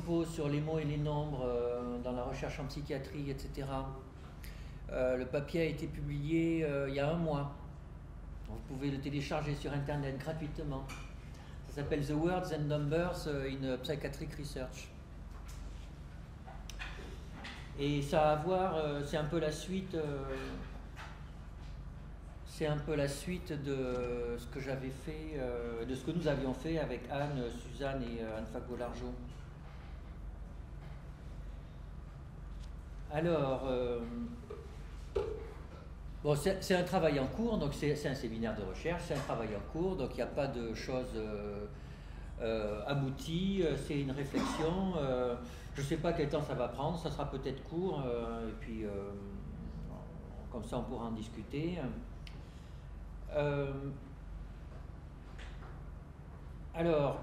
principaux sur les mots et les nombres dans la recherche en psychiatrie, etc. Le papier a été publié il y a un mois. Vous pouvez le télécharger sur Internet gratuitement. Ça s'appelle The Words and Numbers in Psychiatric Research. Et ça a à voir, c'est un peu la suite... c'est un peu la suite de ce que j'avais fait, de ce que nous avions fait avec Anne, Suzanne et Anne Fagot-Largeau. Alors, bon, c'est un travail en cours, donc c'est un séminaire de recherche, c'est un travail en cours, donc il n'y a pas de choses abouties, c'est une réflexion. Je ne sais pas quel temps ça va prendre, ça sera peut-être court, et puis comme ça on pourra en discuter. Alors,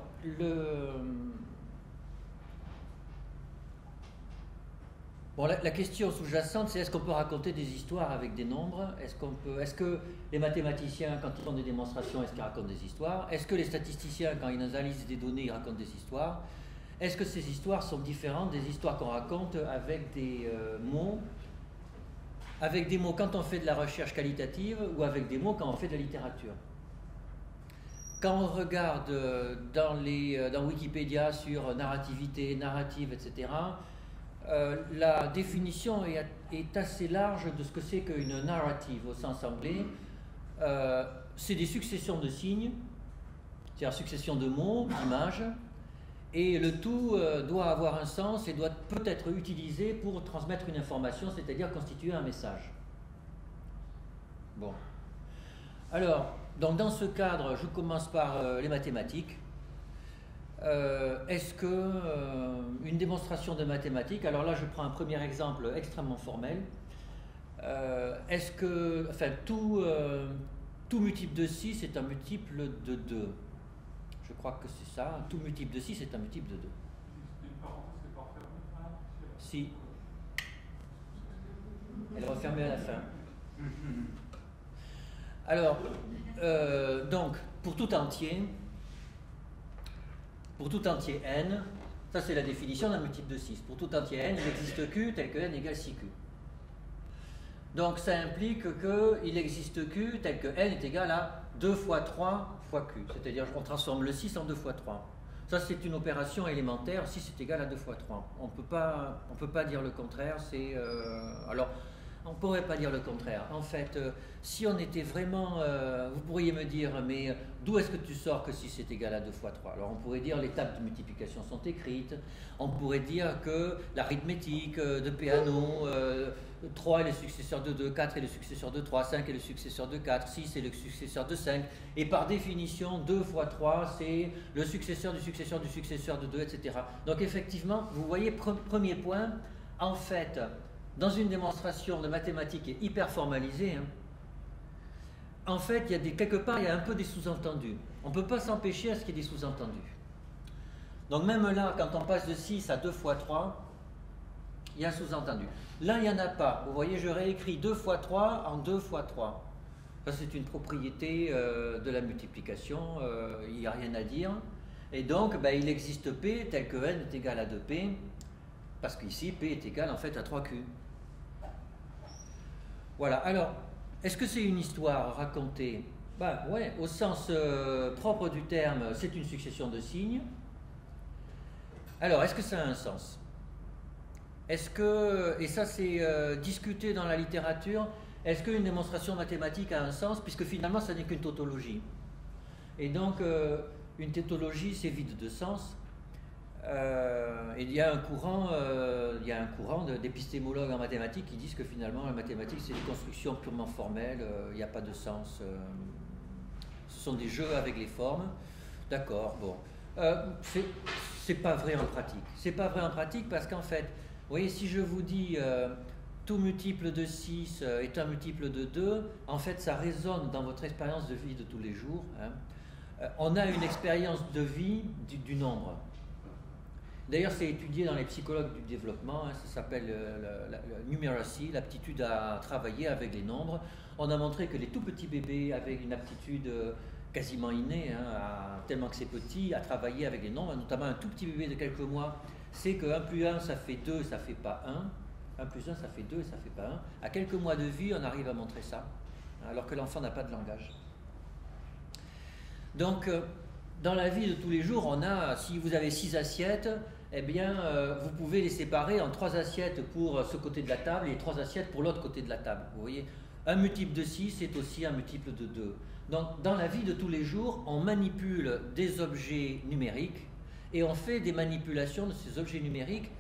bon, la question sous-jacente, c'est est-ce qu'on peut raconter des histoires avec des nombres? Est-ce que les mathématiciens, quand ils font des démonstrations, est-ce qu'ils racontent des histoires? Est-ce que les statisticiens, quand ils analysent des données, ils racontent des histoires? Est-ce que ces histoires sont différentes des histoires qu'on raconte avec des mots? Avec des mots quand on fait de la recherche qualitative ou avec des mots quand on fait de la littérature. Quand on regarde dans Wikipédia sur narrativité, narrative, etc., la définition est assez large de ce que c'est qu'une narrative au sens anglais. C'est des successions de signes, c'est-à-dire succession de mots, d'images, et le tout doit avoir un sens et doit peut-être utilisé pour transmettre une information, c'est-à-dire constituer un message. Bon. Alors, donc dans ce cadre, je commence par les mathématiques. Est-ce que une démonstration de mathématiques, alors là je prends un premier exemple extrêmement formel, est-ce que, enfin, tout multiple de 6 est un multiple de 2? Je crois que c'est ça, tout multiple de 6 est un multiple de 2. Si. Elle est refermée à la fin. Alors, donc, pour tout entier n, ça c'est la définition d'un multiple de 6. Pour tout entier n, il existe q tel que n égale 6q. Donc ça implique qu'il existe q tel que n est égal à 2 fois 3 fois q. C'est-à-dire qu'on transforme le 6 en 2 fois 3. Ça c'est une opération élémentaire, 6 est égal à 2 fois 3. On ne peut pas dire le contraire. Alors, on ne pourrait pas dire le contraire. En fait, si on était vraiment... vous pourriez me dire, mais d'où est-ce que tu sors que 6 est égal à 2 fois 3? Alors on pourrait dire les tables de multiplication sont écrites. On pourrait dire que l'arithmétique de Peano, 3 est le successeur de 2, 4 est le successeur de 3, 5 est le successeur de 4, 6 est le successeur de 5. Et par définition, 2 fois 3, c'est le successeur du successeur du successeur de 2, etc. Donc effectivement, vous voyez, premier point, en fait... Dans une démonstration de mathématiques hyper formalisée, en fait, quelque part, il y a un peu des sous-entendus. On ne peut pas s'empêcher à ce qu'il y ait des sous-entendus. Donc même là, quand on passe de 6 à 2 fois 3, il y a un sous-entendu. Là, il n'y en a pas. Vous voyez, je réécris 2 fois 3 en 2 fois 3. Ça, c'est une propriété de la multiplication. Il n'y a rien à dire. Et donc, il existe P tel que n est égal à 2P, parce qu'ici, P est égal en fait à 3Q. Voilà, alors, est-ce que c'est une histoire racontée? Ouais, au sens propre du terme, c'est une succession de signes. Alors, est-ce que ça a un sens? Est-ce que, et ça c'est discuté dans la littérature, est-ce qu'une démonstration mathématique a un sens? Puisque finalement, ça n'est qu'une tautologie. Et donc, une tautologie, c'est vide de sens. Il y a un courant, d'épistémologues en mathématiques qui disent que finalement la mathématique c'est des constructions purement formelles, il n'y a pas de sens, ce sont des jeux avec les formes. D'accord, bon. C'est pas vrai en pratique. C'est pas vrai en pratique parce qu'en fait, vous voyez, si je vous dis tout multiple de 6 est un multiple de 2, en fait ça résonne dans votre expérience de vie de tous les jours. On a une expérience de vie du nombre. D'ailleurs, c'est étudié dans les psychologues du développement, ça s'appelle la numeracy, l'aptitude à travailler avec les nombres. On a montré que les tout petits bébés avaient une aptitude quasiment innée, tellement que c'est petit, à travailler avec les nombres, notamment un tout petit bébé de quelques mois c'est que 1 plus 1, ça fait 2, ça fait pas 1. 1 plus 1, ça fait 2, ça fait pas 1. À quelques mois de vie, on arrive à montrer ça, alors que l'enfant n'a pas de langage. Donc, dans la vie de tous les jours, on a, si vous avez 6 assiettes, eh bien, vous pouvez les séparer en 3 assiettes pour ce côté de la table et 3 assiettes pour l'autre côté de la table. Vous voyez, un multiple de 6 est aussi un multiple de 2. Donc, dans la vie de tous les jours, on manipule des objets numériques et on fait des manipulations de ces objets numériques.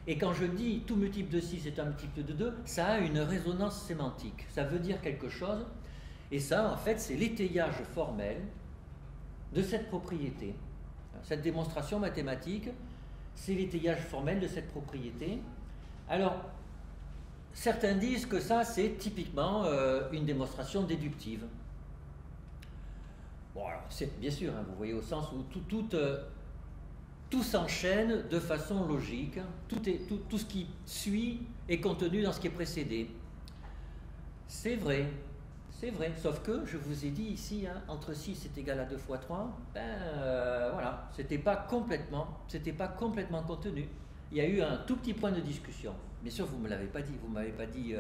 Et quand je dis tout multiple de 6 est un multiple de 2, ça a une résonance sémantique. Ça veut dire quelque chose. Et ça, en fait, c'est l'étayage formel de cette propriété. Cette démonstration mathématique, c'est l'étayage formel de cette propriété. Alors, certains disent que ça, c'est typiquement une démonstration déductive. Bon, alors, c'est bien sûr, hein, vous voyez, au sens où tout s'enchaîne de façon logique. Tout ce qui suit est contenu dans ce qui est précédé. C'est vrai. C'est vrai, sauf que, je vous ai dit ici, hein, entre 6 est égal à 2 fois 3, voilà, c'était pas complètement contenu. Il y a eu un tout petit point de discussion. Bien sûr, vous ne me l'avez pas dit, vous ne m'avez pas dit,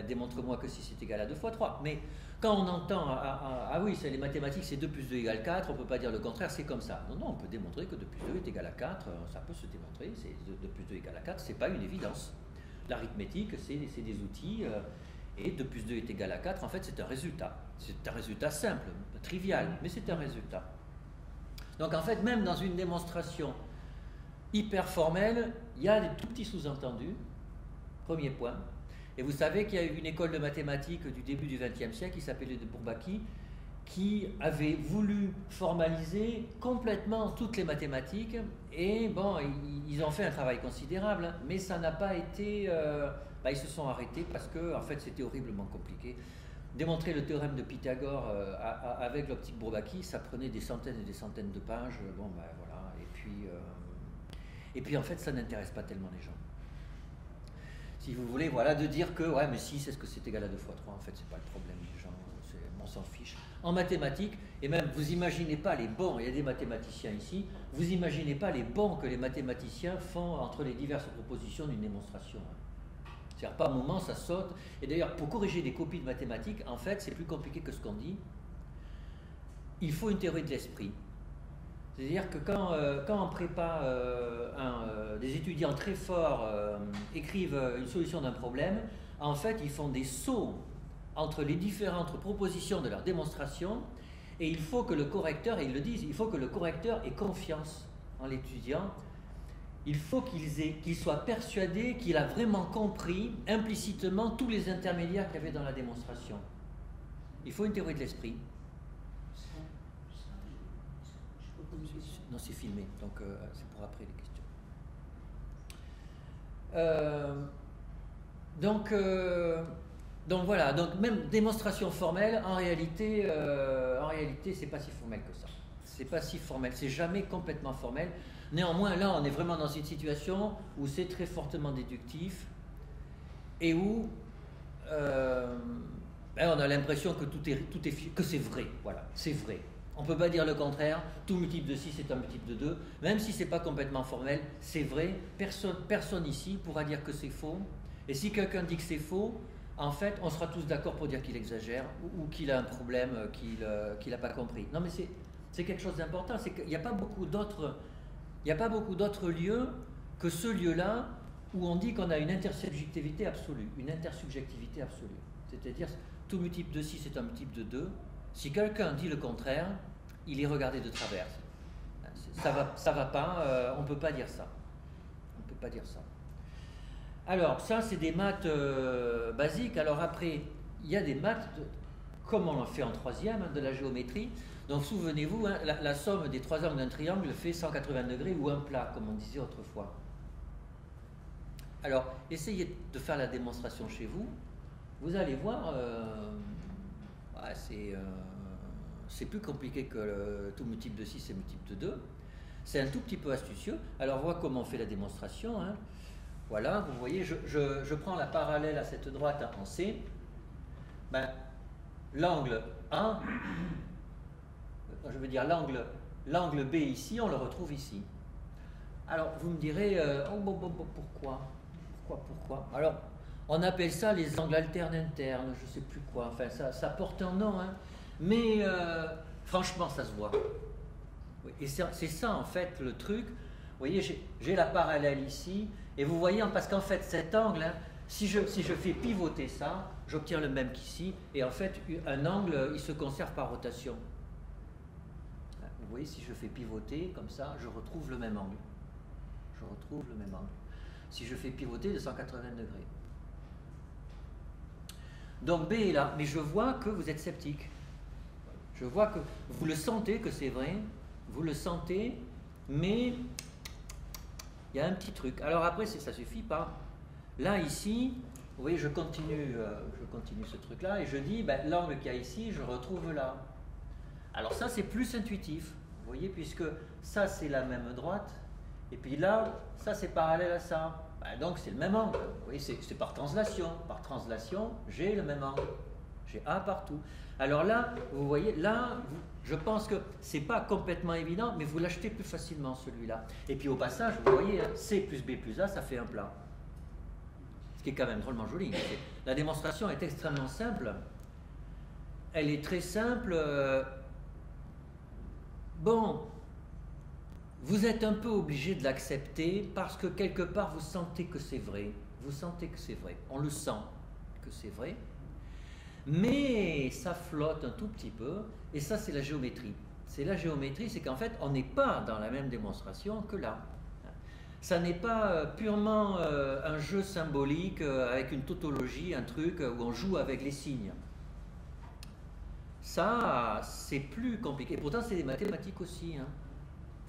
démontre-moi que 6 est égal à 2 fois 3. Mais quand on entend, ah oui, c'est les mathématiques, c'est 2 plus 2 égale 4, on ne peut pas dire le contraire, c'est comme ça. Non, non, on peut démontrer que 2 plus 2 est égal à 4, ça peut se démontrer, 2 plus 2 égale à 4, c'est pas une évidence. L'arithmétique, c'est des outils... et 2 plus 2 est égal à 4, en fait, c'est un résultat. C'est un résultat simple, trivial, mais c'est un résultat. Donc, en fait, même dans une démonstration hyper formelle, il y a des tout petits sous-entendus. Premier point. Et vous savez qu'il y a eu une école de mathématiques du début du XXe siècle qui s'appelait de Bourbaki, qui avait voulu formaliser complètement toutes les mathématiques. Et bon, ils ont fait un travail considérable, mais ça n'a pas été... ils se sont arrêtés parce que en fait, c'était horriblement compliqué. Démontrer le théorème de Pythagore avec l'optique Bourbaki, ça prenait des centaines et des centaines de pages. Bon, voilà. Et puis, en fait, ça n'intéresse pas tellement les gens. Si vous voulez, voilà, de dire que, ouais, mais si, c'est ce que c'est égal à 2 fois 3, en fait, c'est pas le problème des gens, on s'en fiche. En mathématiques, et même, vous imaginez pas les bons, il y a des mathématiciens ici, vous imaginez pas les bons que les mathématiciens font entre les diverses propositions d'une démonstration. C'est-à-dire, par moment, ça saute. Et d'ailleurs, pour corriger des copies de mathématiques, en fait, c'est plus compliqué que ce qu'on dit. Il faut une théorie de l'esprit. C'est-à-dire que quand en prépa, des étudiants très forts écrivent une solution d'un problème, en fait, ils font des sauts entre les différentes propositions de leur démonstration, et il faut que le correcteur, et ils le disent, il faut que le correcteur ait confiance en l'étudiant. Il faut qu'il soit persuadé qu'il a vraiment compris implicitement tous les intermédiaires qu'il y avait dans la démonstration. Il faut une théorie de l'esprit. Non, c'est filmé, donc c'est pour après les questions. Donc voilà, donc même démonstration formelle, en réalité c'est pas si formel que ça. C'est pas si formel, c'est jamais complètement formel. Néanmoins, là, on est vraiment dans une situation où c'est très fortement déductif et où on a l'impression que que c'est vrai. Voilà, c'est vrai. On ne peut pas dire le contraire. Tout multiple de 6 est un multiple de 2. Même si ce n'est pas complètement formel, c'est vrai. Personne ici pourra dire que c'est faux. Et si quelqu'un dit que c'est faux, en fait, on sera tous d'accord pour dire qu'il exagère ou qu'il a un problème qu'il n'a pas compris. Non, mais c'est quelque chose d'important. C'est qu'il n'y a pas beaucoup d'autres lieux que ce lieu-là où on dit qu'on a une intersubjectivité absolue. Une intersubjectivité absolue. C'est-à-dire, tout multiple de 6 est un multiple de 2. Si quelqu'un dit le contraire, il est regardé de travers. Ça va pas, on ne peut pas dire ça. On peut pas dire ça. Alors, ça, c'est des maths basiques. Alors après, il y a des maths, comme on l'a fait en troisième, de la géométrie. Donc, souvenez-vous, hein, la somme des 3 angles d'un triangle fait 180 degrés ou un plat, comme on disait autrefois. Alors, essayez de faire la démonstration chez vous. Vous allez voir... c'est plus compliqué que tout multiple de 6 et multiple de 2. C'est un tout petit peu astucieux. Alors, voilà comment on fait la démonstration. Hein. Voilà, vous voyez, je prends la parallèle à cette droite en C. L'angle A, je veux dire l'angle B ici, on le retrouve ici. Alors, vous me direz, pourquoi? Alors, on appelle ça les angles alternes internes, je ne sais plus quoi. Enfin, ça porte un nom, hein. Mais franchement, ça se voit. Oui, et c'est ça, en fait, le truc. Vous voyez, j'ai la parallèle ici. Et vous voyez, parce qu'en fait, cet angle, hein, si je fais pivoter ça, j'obtiens le même qu'ici. Et en fait, un angle, il se conserve par rotation. Vous voyez, si je fais pivoter comme ça, je retrouve le même angle. Je retrouve le même angle. Si je fais pivoter de 180 degrés. Donc B est là, mais je vois que vous êtes sceptique. Je vois que vous le sentez que c'est vrai, vous le sentez, mais il y a un petit truc. Alors après, ça suffit pas. Là, ici, vous voyez, je continue ce truc-là, et je dis, ben, l'angle qu'il y a ici, je retrouve là. Alors ça, c'est plus intuitif, vous voyez, puisque ça, c'est la même droite, et puis là, ça, c'est parallèle à ça. Ben, donc, c'est le même angle. Vous voyez, c'est par translation. Par translation, j'ai le même angle. J'ai A partout. Alors là, vous voyez, là, je pense que c'est pas complètement évident, mais vous l'achetez plus facilement, celui-là. Et puis au passage, vous voyez, C plus B plus A, ça fait un plat. Ce qui est quand même drôlement joli. La démonstration est extrêmement simple. Elle est très simple. Bon, vous êtes un peu obligé de l'accepter parce que quelque part vous sentez que c'est vrai. Vous sentez que c'est vrai. On le sent que c'est vrai. Mais ça flotte un tout petit peu. Et ça, c'est la géométrie. C'est la géométrie, c'est qu'en fait, on n'est pas dans la même démonstration que là. Ça n'est pas purement un jeu symbolique avec une tautologie, un truc où on joue avec les signes. Ça, c'est plus compliqué. Et pourtant, c'est des mathématiques aussi. Hein.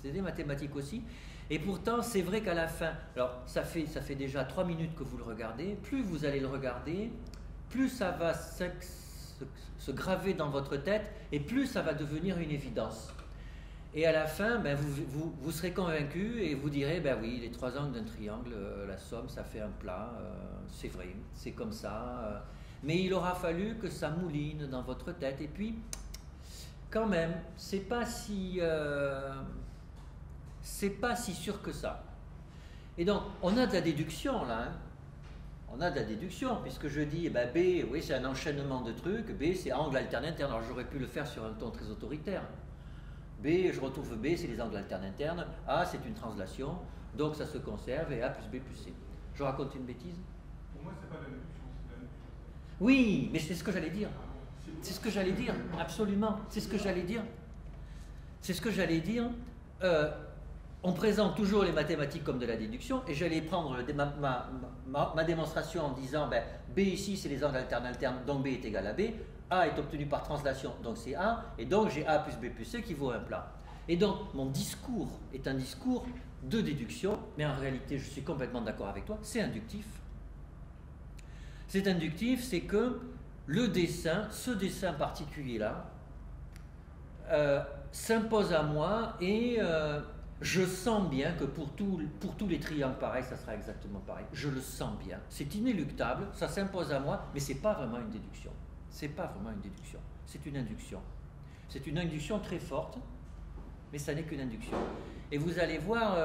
C'est des mathématiques aussi. Et pourtant, c'est vrai qu'à la fin, alors ça fait déjà 3 minutes que vous le regardez, plus vous allez le regarder, plus ça va se graver dans votre tête, et plus ça va devenir une évidence. Et à la fin, ben, vous serez convaincu et vous direz, ben oui, les 3 angles d'un triangle, la somme, ça fait un plat, c'est vrai, c'est comme ça. Mais il aura fallu que ça mouline dans votre tête. Et puis, quand même, c'est pas si sûr que ça. Et donc, on a de la déduction là. Hein. On a de la déduction, puisque je dis, ben B, oui, c'est un enchaînement de trucs. B, c'est angle alterne interne. Alors, j'aurais pu le faire sur un ton très autoritaire. B, je retrouve B, c'est les angles alternes internes. A, c'est une translation. Donc, ça se conserve. Et A plus B plus C. Je raconte une bêtise? Pour moi, c'est pas la déduction, c'est la déduction. Oui, mais c'est ce que j'allais dire. C'est ce que j'allais dire, absolument. C'est ce que j'allais dire. C'est ce que j'allais dire. On présente toujours les mathématiques comme de la déduction, et j'allais prendre ma démonstration en disant, ben, B ici, c'est les angles alternes internes, donc B est égal à B. A est obtenu par translation, donc c'est A, et donc j'ai A plus B plus C qui vaut un plat. Et donc, mon discours est un discours de déduction, mais en réalité, je suis complètement d'accord avec toi, c'est inductif. C'est inductif, c'est que le dessin, ce dessin particulier-là, s'impose à moi et je sens bien que pour tous les triangles pareils, ça sera exactement pareil. Je le sens bien. C'est inéluctable, ça s'impose à moi, mais ce n'est pas vraiment une déduction. C'est pas vraiment une déduction, c'est une induction. C'est une induction très forte, mais ça n'est qu'une induction. Et vous allez voir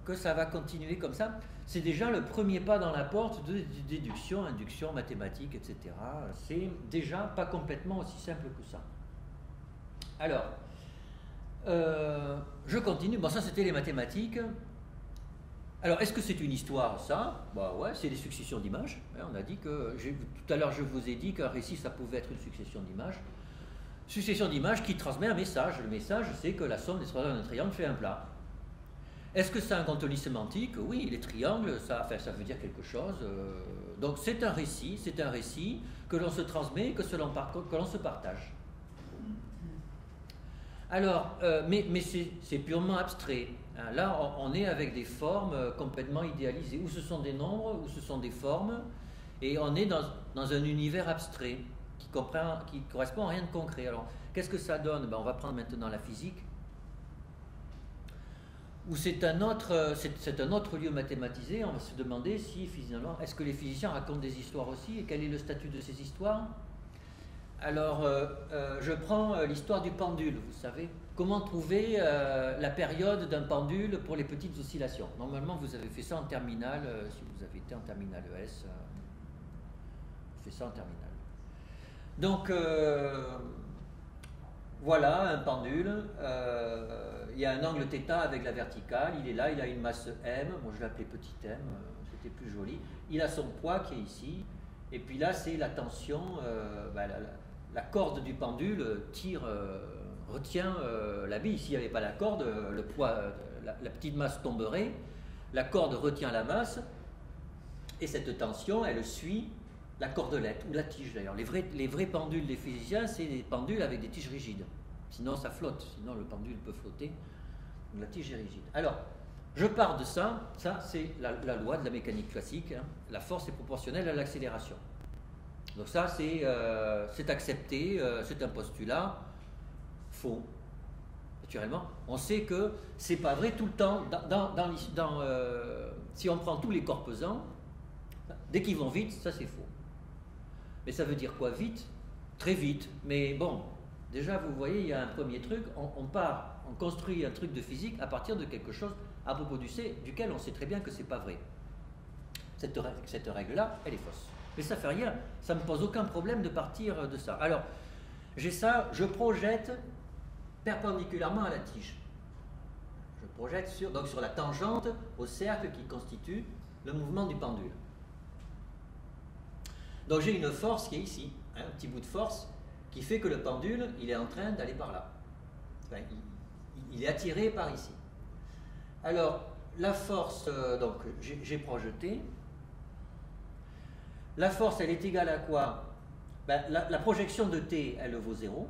que ça va continuer comme ça. C'est déjà le premier pas dans la porte de déduction, induction, mathématiques, etc. C'est déjà pas complètement aussi simple que ça. Alors, je continue. Bon, ça c'était les mathématiques. Alors, est-ce que c'est une histoire, ça? Bah ouais, c'est des successions d'images. On a dit que, tout à l'heure je vous ai dit qu'un récit, ça pouvait être une succession d'images. Succession d'images qui transmet un message. Le message, c'est que la somme des 3 angles d'un triangle fait un plat. Est-ce que c'est un contenu sémantique? Oui, les triangles, ça veut dire quelque chose. Donc c'est un récit que l'on se transmet, que l'on se partage. Alors, mais c'est purement abstrait. Hein. Là, on est avec des formes complètement idéalisées. Ou ce sont des nombres, ou ce sont des formes, et on est dans un univers abstrait qui correspond à rien de concret. Alors, qu'est-ce que ça donne? Ben, on va prendre maintenant la physique. Où c'est un autre lieu mathématisé, on va se demander si finalement, est-ce que les physiciens racontent des histoires aussi, et quel est le statut de ces histoires? Alors, je prends l'histoire du pendule, vous savez, comment trouver la période d'un pendule pour les petites oscillations. Normalement, vous avez fait ça en terminale, si vous avez été en terminale ES, fait ça en terminale. Donc, voilà un pendule, il y a un angle θ avec la verticale, il est là, il a une masse m, bon je l'ai appelé petit m, c'était plus joli, il a son poids qui est ici, et puis là c'est la tension, la corde du pendule retient la bille. S'il n'y avait pas la corde, le poids, la petite masse tomberait, la corde retient la masse, et cette tension, elle suit la cordelette, ou la tige d'ailleurs. Les vrais pendules des physiciens, c'est des pendules avec des tiges rigides. Sinon ça flotte, sinon le pendule peut flotter, la tige est rigide. Alors, je pars de ça c'est la loi de la mécanique classique, hein. La force est proportionnelle à l'accélération. Donc ça c'est accepté, c'est un postulat faux. Naturellement, on sait que c'est pas vrai tout le temps. Si on prend tous les corps pesants, dès qu'ils vont vite, ça c'est faux. Mais ça veut dire quoi vite? Très vite. Mais bon, déjà vous voyez, il y a un premier truc, on construit un truc de physique à partir de quelque chose à propos duquel on sait très bien que c'est pas vrai. Cette règle-là, elle est fausse. Mais ça fait rien, ça ne me pose aucun problème de partir de ça. Alors, j'ai ça, je projette perpendiculairement à la tige. Je projette sur la tangente au cercle qui constitue le mouvement du pendule. Donc j'ai une force qui est ici, hein, un petit bout de force qui fait que le pendule, il est en train d'aller par là. Enfin, il est attiré par ici. Alors, la force, donc j'ai projeté. La force, elle est égale à quoi? La projection de T, elle vaut 0,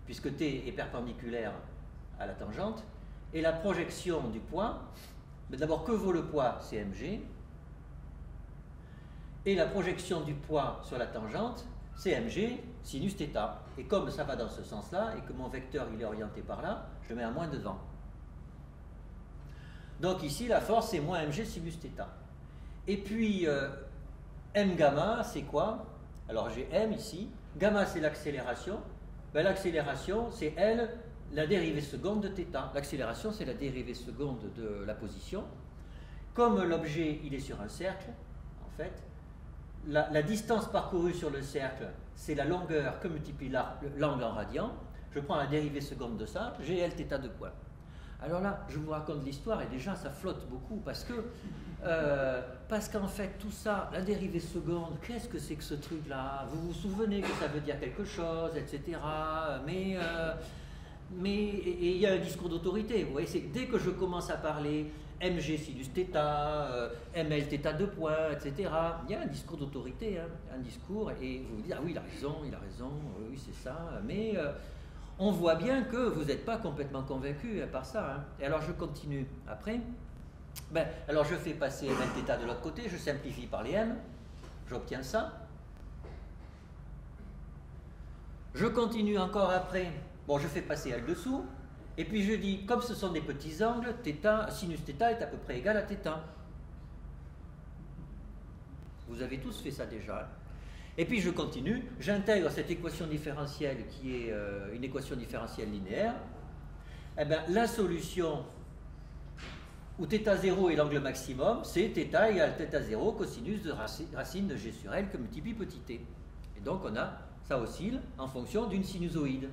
puisque T est perpendiculaire à la tangente. Et la projection du poids, d'abord, que vaut le poids? C'est mg. Et la projection du poids sur la tangente, c'est mg sinus θ. Et comme ça va dans ce sens-là, et que mon vecteur il est orienté par là, je mets un moins devant. Donc ici, la force, c'est moins mg sinus θ. Et puis, m gamma, c'est quoi? Alors j'ai m ici. Gamma, c'est l'accélération. L'accélération, c'est L, la dérivée seconde de θ. L'accélération, c'est la dérivée seconde de la position. Comme l'objet, il est sur un cercle, en fait, la distance parcourue sur le cercle, c'est la longueur que multiplie l'angle en radian. Je prends la dérivée seconde de ça, j'ai Lθ de poids. Alors là, je vous raconte l'histoire et déjà ça flotte beaucoup parce qu'en fait tout ça, la dérivée seconde, qu'est-ce que c'est que ce truc-là? Vous vous souvenez que ça veut dire quelque chose, etc. Mais il y a un discours d'autorité. Vous voyez, c'est dès que je commence à parler mg sinus θ, ml θ de point, etc. Il y a un discours d'autorité, hein, un discours, et vous vous dites, ah oui, il a raison, oui, c'est ça, mais on voit bien que vous n'êtes pas complètement convaincu par ça. Hein. Et alors je continue après. Alors je fais passer ml θ de l'autre côté, je simplifie par les m, j'obtiens ça. Je continue encore après, bon, je fais passer L dessous. Et puis je dis, comme ce sont des petits angles, sinus θ est à peu près égal à θ. Vous avez tous fait ça déjà. Et puis je continue, j'intègre cette équation différentielle qui est une équation différentielle linéaire. Eh bien, la solution où θ0 est l'angle maximum, c'est θ égale θ0 cosinus de racine de g sur L que multiplie petit t. Et donc ça oscille en fonction d'une sinusoïde.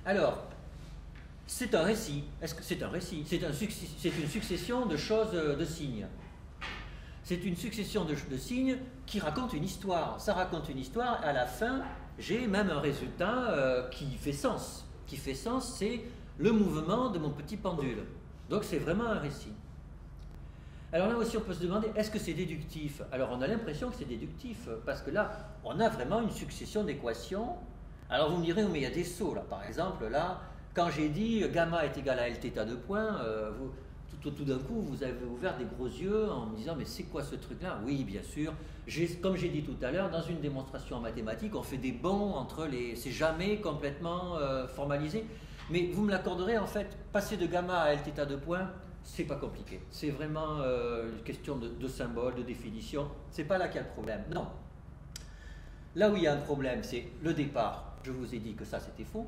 Alors, c'est un récit. Est-ce que c'est un récit? C'est une succession de choses, de signes. C'est une succession de signes qui racontent une histoire. Ça raconte une histoire. À la fin, j'ai même un résultat qui fait sens. Qui fait sens, c'est le mouvement de mon petit pendule. Donc, c'est vraiment un récit. Alors là aussi, on peut se demander, est-ce que c'est déductif? Alors, on a l'impression que c'est déductif, parce que là, on a vraiment une succession d'équations. Alors vous me direz, mais il y a des sauts là. Par exemple, là, quand j'ai dit gamma est égal à Lθ de point, tout d'un coup, vous avez ouvert des gros yeux en me disant, mais c'est quoi ce truc-là? Oui, bien sûr. Comme j'ai dit tout à l'heure, dans une démonstration en mathématiques, on fait des bonds entre les... C'est jamais complètement formalisé. Mais vous me l'accorderez, en fait, passer de gamma à Lθ de point, c'est pas compliqué. C'est vraiment une question de symbole, de définition. C'est pas là qu'il y a le problème. Non. Là où il y a un problème, c'est le départ. Je vous ai dit que ça, c'était faux.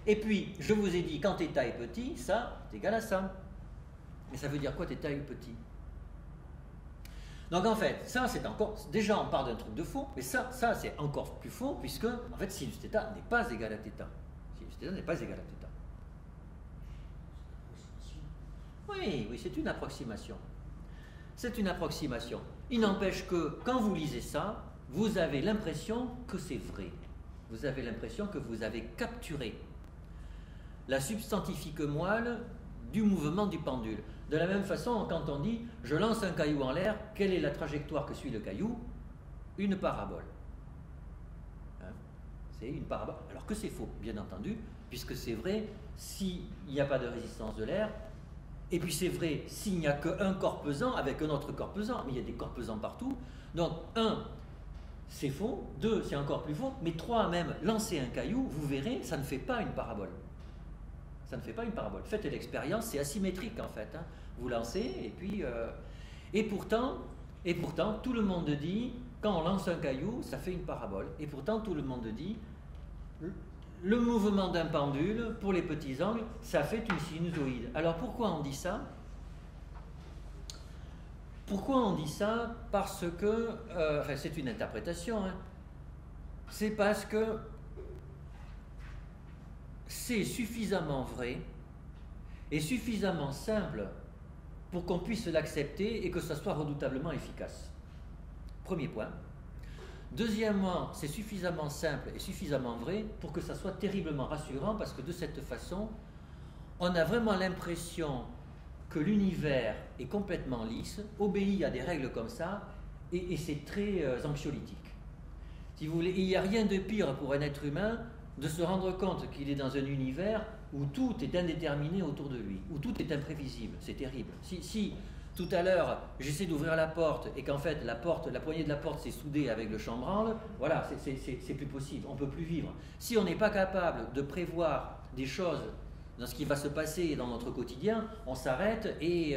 Et puis, je vous ai dit, quand θ est petit, ça, c'est égal à ça. Mais ça veut dire quoi, θ est petit? Donc en fait, ça, c'est encore... Déjà, on part d'un truc de faux, mais ça c'est encore plus faux, puisque, en fait, sinus θ n'est pas égal à θ. Sinus θ n'est pas égal à θ. Oui, c'est une approximation. C'est une approximation. Il n'empêche que, quand vous lisez ça, vous avez l'impression que c'est vrai. Vous avez l'impression que vous avez capturé la substantifique moelle du mouvement du pendule. De la même façon, quand on dit « je lance un caillou en l'air, quelle est la trajectoire que suit le caillou ?» Une parabole. Hein? C'est une parabole. Alors que c'est faux, bien entendu, puisque c'est vrai s'il n'y a pas de résistance de l'air, et puis c'est vrai s'il n'y a qu'un corps pesant avec un autre corps pesant, mais il y a des corps pesants partout. Donc, 1, c'est faux, 2, c'est encore plus faux, mais 3, même, lancer un caillou, vous verrez, ça ne fait pas une parabole. Ça ne fait pas une parabole. Faites l'expérience, c'est asymétrique en fait. Hein. Vous lancez, et puis... Et pourtant, tout le monde dit, quand on lance un caillou, ça fait une parabole. Et pourtant, tout le monde dit, le mouvement d'un pendule, pour les petits angles, ça fait une sinusoïde. Alors pourquoi on dit ça? Pourquoi on dit ça? Parce que, enfin c'est une interprétation, hein. C'est parce que c'est suffisamment vrai et suffisamment simple pour qu'on puisse l'accepter et que ça soit redoutablement efficace. Premier point. Deuxièmement, c'est suffisamment simple et suffisamment vrai pour que ça soit terriblement rassurant parce que de cette façon, on a vraiment l'impression que l'univers est complètement lisse, obéit à des règles comme ça et c'est très anxiolytique. Si vous voulez, il n'y a rien de pire pour un être humain de se rendre compte qu'il est dans un univers où tout est indéterminé autour de lui, où tout est imprévisible. C'est terrible. Si tout à l'heure j'essaie d'ouvrir la porte et qu'en fait la poignée de la porte s'est soudée avec le chambranle, voilà, c'est plus possible, on ne peut plus vivre. Si on n'est pas capable de prévoir des choses dans ce qui va se passer dans notre quotidien, on s'arrête et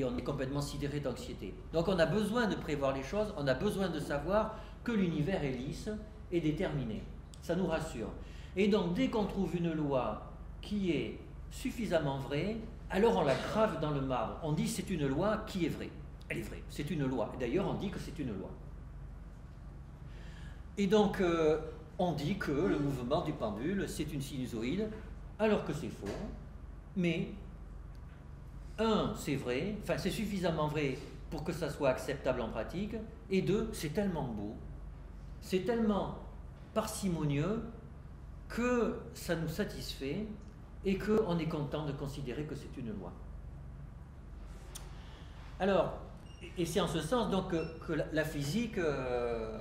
on est complètement sidéré d'anxiété. Donc on a besoin de prévoir les choses, on a besoin de savoir que l'univers est lisse et déterminé. Ça nous rassure. Et donc dès qu'on trouve une loi qui est suffisamment vraie, alors on la grave dans le marbre. On dit c'est une loi qui est vraie. Elle est vraie, c'est une loi. D'ailleurs on dit que c'est une loi. Et donc on dit que le mouvement du pendule c'est une sinusoïde, alors que c'est faux. Mais, c'est vrai, enfin c'est suffisamment vrai pour que ça soit acceptable en pratique, et 2, c'est tellement beau, c'est tellement parcimonieux que ça nous satisfait et qu'on est content de considérer que c'est une loi. Alors, et c'est en ce sens donc que la physique ne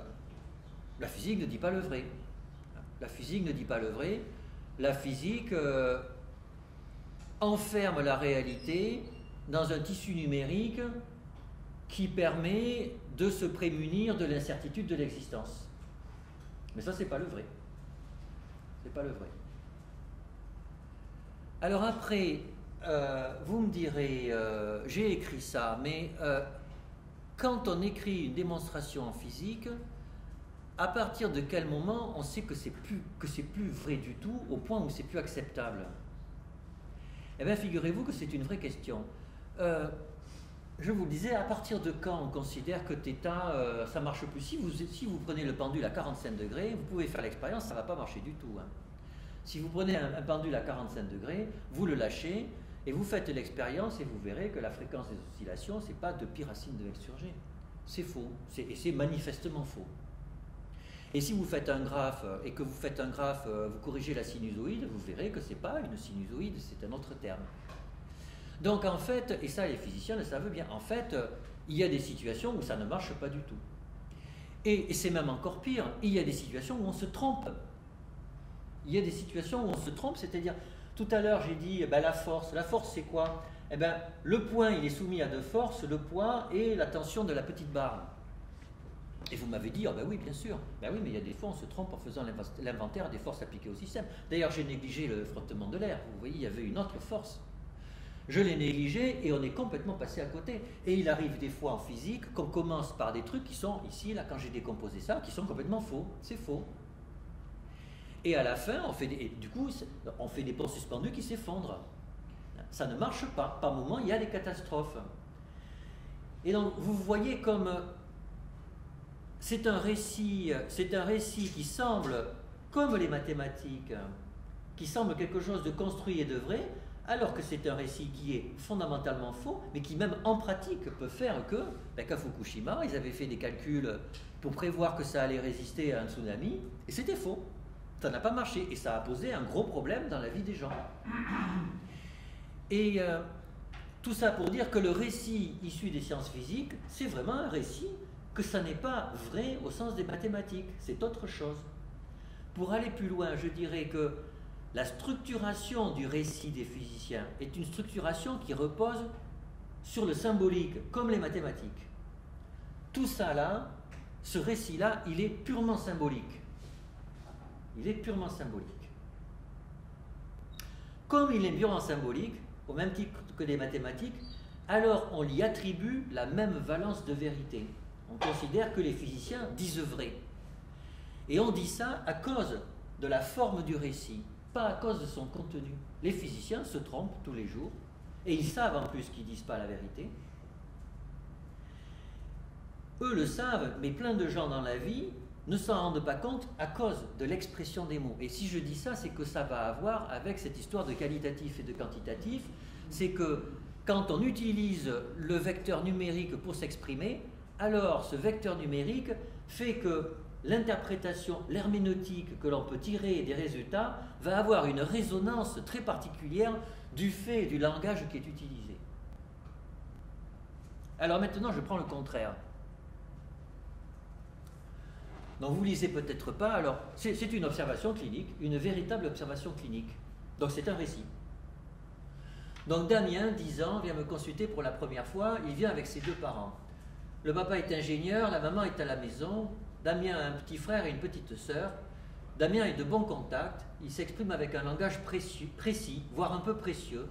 dit pas le vrai. La physique ne dit pas le vrai. La physique enferme la réalité dans un tissu numérique qui permet de se prémunir de l'incertitude de l'existence. Mais ça, c'est pas le vrai. C'est pas le vrai. Alors après, vous me direz, j'ai écrit ça, mais quand on écrit une démonstration en physique, à partir de quel moment on sait que c'est plus vrai du tout, au point où c'est plus acceptable? Eh bien, figurez-vous que c'est une vraie question. Je vous le disais, à partir de quand on considère que θ, ça marche plus? Si vous prenez le pendule à 45 degrés, vous pouvez faire l'expérience, ça ne va pas marcher du tout. Hein. Si vous prenez un pendule à 45 degrés, vous le lâchez et vous faites l'expérience et vous verrez que la fréquence des oscillations, ce n'est pas de pi racine de x sur g. C'est faux, et c'est manifestement faux. Et si vous faites un graphe et que vous faites un graphe, vous corrigez la sinusoïde, vous verrez que ce n'est pas une sinusoïde, c'est un autre terme. Donc en fait, et ça les physiciens le savent bien, en fait, il y a des situations où ça ne marche pas du tout. Et c'est même encore pire, il y a des situations où on se trompe. Il y a des situations où on se trompe, c'est-à-dire, tout à l'heure j'ai dit, la force c'est quoi? Eh bien, le point il est soumis à deux forces, le poids et la tension de la petite barre. Et vous m'avez dit, oui, bien sûr. Ben oui, mais il y a des fois, on se trompe en faisant l'inventaire des forces appliquées au système. D'ailleurs, j'ai négligé le frottement de l'air. Vous voyez, il y avait une autre force. Je l'ai négligé et on est complètement passé à côté. Et il arrive des fois en physique qu'on commence par des trucs qui sont, ici, là, quand j'ai décomposé ça, qui sont complètement faux. C'est faux. Et à la fin, du coup, on fait des ponts suspendus qui s'effondrent. Ça ne marche pas. Par moment, il y a des catastrophes. Et donc, vous voyez comme c'est un récit qui semble, comme les mathématiques, qui semble quelque chose de construit et de vrai, alors que c'est un récit qui est fondamentalement faux, mais qui même en pratique peut faire que, qu'à Fukushima, ils avaient fait des calculs pour prévoir que ça allait résister à un tsunami, et c'était faux. Ça n'a pas marché, et ça a posé un gros problème dans la vie des gens. Et tout ça pour dire que le récit issu des sciences physiques, c'est vraiment un récit, que ça n'est pas vrai au sens des mathématiques, c'est autre chose. Pour aller plus loin, je dirais que la structuration du récit des physiciens est une structuration qui repose sur le symbolique, comme les mathématiques. Tout ça là, ce récit-là, il est purement symbolique. Il est purement symbolique. Comme il est purement symbolique, au même titre que les mathématiques, alors on lui attribue la même valence de vérité. On considère que les physiciens disent vrai. Et on dit ça à cause de la forme du récit, pas à cause de son contenu. Les physiciens se trompent tous les jours, et ils savent en plus qu'ils ne disent pas la vérité. Eux le savent, mais plein de gens dans la vie ne s'en rendent pas compte à cause de l'expression des mots. Et si je dis ça, c'est que ça va avoir avec cette histoire de qualitatif et de quantitatif, c'est que quand on utilise le vecteur numérique pour s'exprimer, alors ce vecteur numérique fait que l'interprétation, l'herméneutique que l'on peut tirer des résultats va avoir une résonance très particulière du fait du langage qui est utilisé. Alors maintenant, je prends le contraire. Donc vous lisez peut-être pas, alors c'est une observation clinique, une véritable observation clinique. Donc c'est un récit. Donc Damien, 10 ans, vient me consulter pour la première fois, il vient avec ses deux parents. Le papa est ingénieur, la maman est à la maison, Damien a un petit frère et une petite sœur. Damien est de bons contacts, il s'exprime avec un langage précis, voire un peu précieux,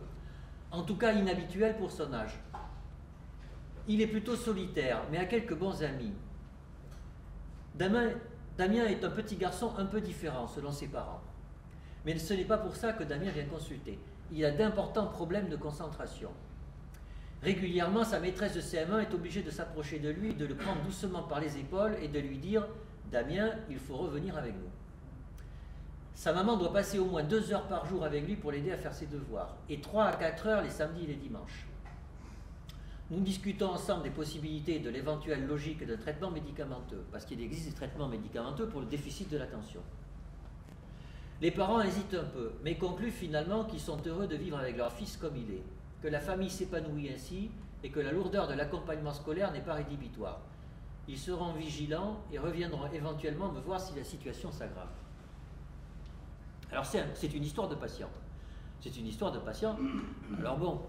en tout cas inhabituel pour son âge. Il est plutôt solitaire, mais a quelques bons amis. Damien est un petit garçon un peu différent selon ses parents. Mais ce n'est pas pour ça que Damien vient consulter. Il a d'importants problèmes de concentration. Régulièrement, sa maîtresse de CM1 est obligée de s'approcher de lui, de le prendre doucement par les épaules et de lui dire « Damien, il faut revenir avec nous ». Sa maman doit passer au moins 2 heures par jour avec lui pour l'aider à faire ses devoirs, et 3 à 4 heures les samedis et les dimanches. Nous discutons ensemble des possibilités de l'éventuelle logique de traitement médicamenteux, parce qu'il existe des traitements médicamenteux pour le déficit de l'attention. Les parents hésitent un peu, mais concluent finalement qu'ils sont heureux de vivre avec leur fils comme il est, que la famille s'épanouit ainsi et que la lourdeur de l'accompagnement scolaire n'est pas rédhibitoire. Ils seront vigilants et reviendront éventuellement me voir si la situation s'aggrave. Alors c'est une histoire de patient. C'est une histoire de patient. Alors bon,